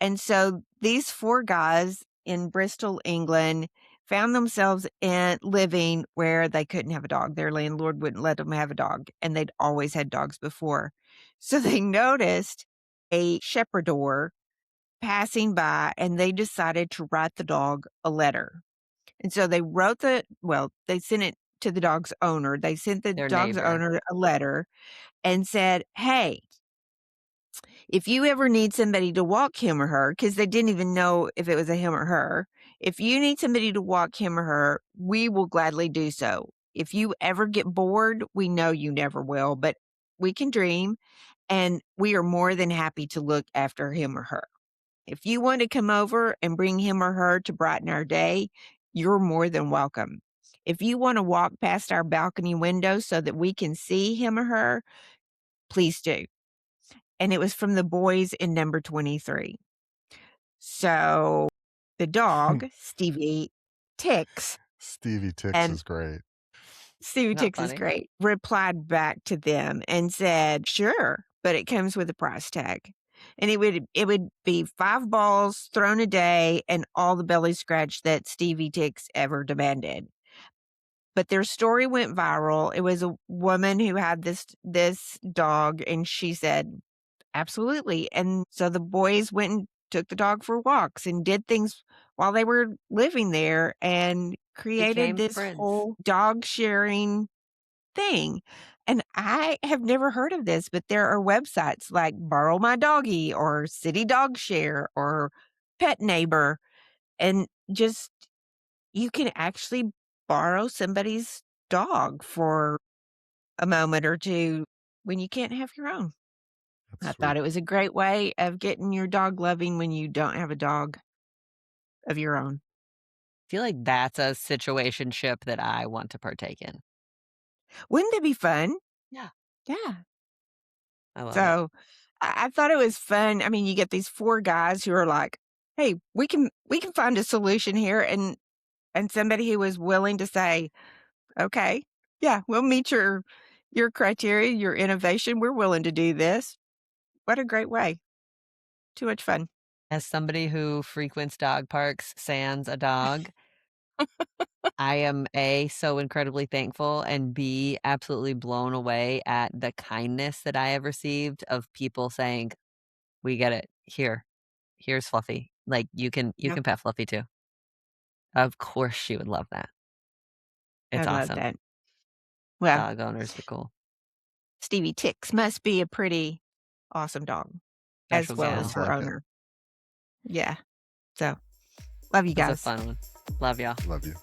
Speaker 2: And so these 4 guys in Bristol, England, found themselves in living where they couldn't have a dog. Their landlord wouldn't let them have a dog, and they'd always had dogs before. So they noticed a shepherdor passing by, and they decided to write the dog a letter. And so they wrote they sent it to the dog's owner. They sent the
Speaker 1: their
Speaker 2: dog's
Speaker 1: neighbor.
Speaker 2: owner a letter and said, "Hey, if you ever need somebody to walk him or her, because they didn't even know if it was a him or her, if you need somebody to walk him or her, we will gladly do so. If you ever get bored, we know you never will, but we can dream, and we are more than happy to look after him or her. If you want to come over and bring him or her to brighten our day, you're more than welcome. If you want to walk past our balcony window so that we can see him or her, please do." And it was from the boys in number 23. So the dog, Stevie Ticks,
Speaker 3: Stevie Ticks
Speaker 2: and
Speaker 3: is great.
Speaker 2: Stevie
Speaker 1: Not
Speaker 2: Ticks is
Speaker 1: funny.
Speaker 2: great, replied back to them and said, "Sure, but it comes with a price tag." And it would be 5 balls thrown a day and all the belly scratch that Stevie Ticks ever demanded. But their story went viral. It was a woman who had this dog, and she said, "Absolutely." And so the boys went and took the dog for walks and did things while they were living there and created
Speaker 1: Became
Speaker 2: this
Speaker 1: friends.
Speaker 2: whole dog sharing thing. And I have never heard of this, but there are websites like Borrow My Doggy or City Dog Share or Pet Neighbor. And just you can actually borrow somebody's dog for a moment or two when you can't have your own.
Speaker 3: That's
Speaker 2: I thought
Speaker 3: sweet.
Speaker 2: it was a great way of getting your dog loving when you don't have a dog. of your own.
Speaker 1: Feel like that's a situationship that I want to partake in.
Speaker 2: Wouldn't that be fun?
Speaker 1: Yeah.
Speaker 2: Yeah.
Speaker 1: I love it.
Speaker 2: So I thought it was fun. I mean, you get these 4 guys who are like, "Hey, we can find a solution here," and somebody who was willing to say, "Okay, yeah, we'll meet your criteria, your innovation. We're willing to do this." What a great way. Too much fun.
Speaker 1: As somebody who frequents dog parks sans a dog, I am A, so incredibly thankful, and B, absolutely blown away at the kindness that I have received of people saying, "We get it. Here's Fluffy. Like, you
Speaker 2: Yep,
Speaker 1: can pet Fluffy too." Of course she would love that.
Speaker 2: I
Speaker 1: It's
Speaker 2: love
Speaker 1: awesome.
Speaker 2: that. Well,
Speaker 1: Dog owners are cool.
Speaker 2: Stevie Ticks must be a pretty awesome dog as
Speaker 1: Special
Speaker 2: well as
Speaker 3: Sounds
Speaker 1: gal.
Speaker 2: her
Speaker 3: like it.
Speaker 2: owner. Yeah. So, love you
Speaker 1: That's a
Speaker 2: guys.
Speaker 1: fun one. Love y'all.
Speaker 3: Love you.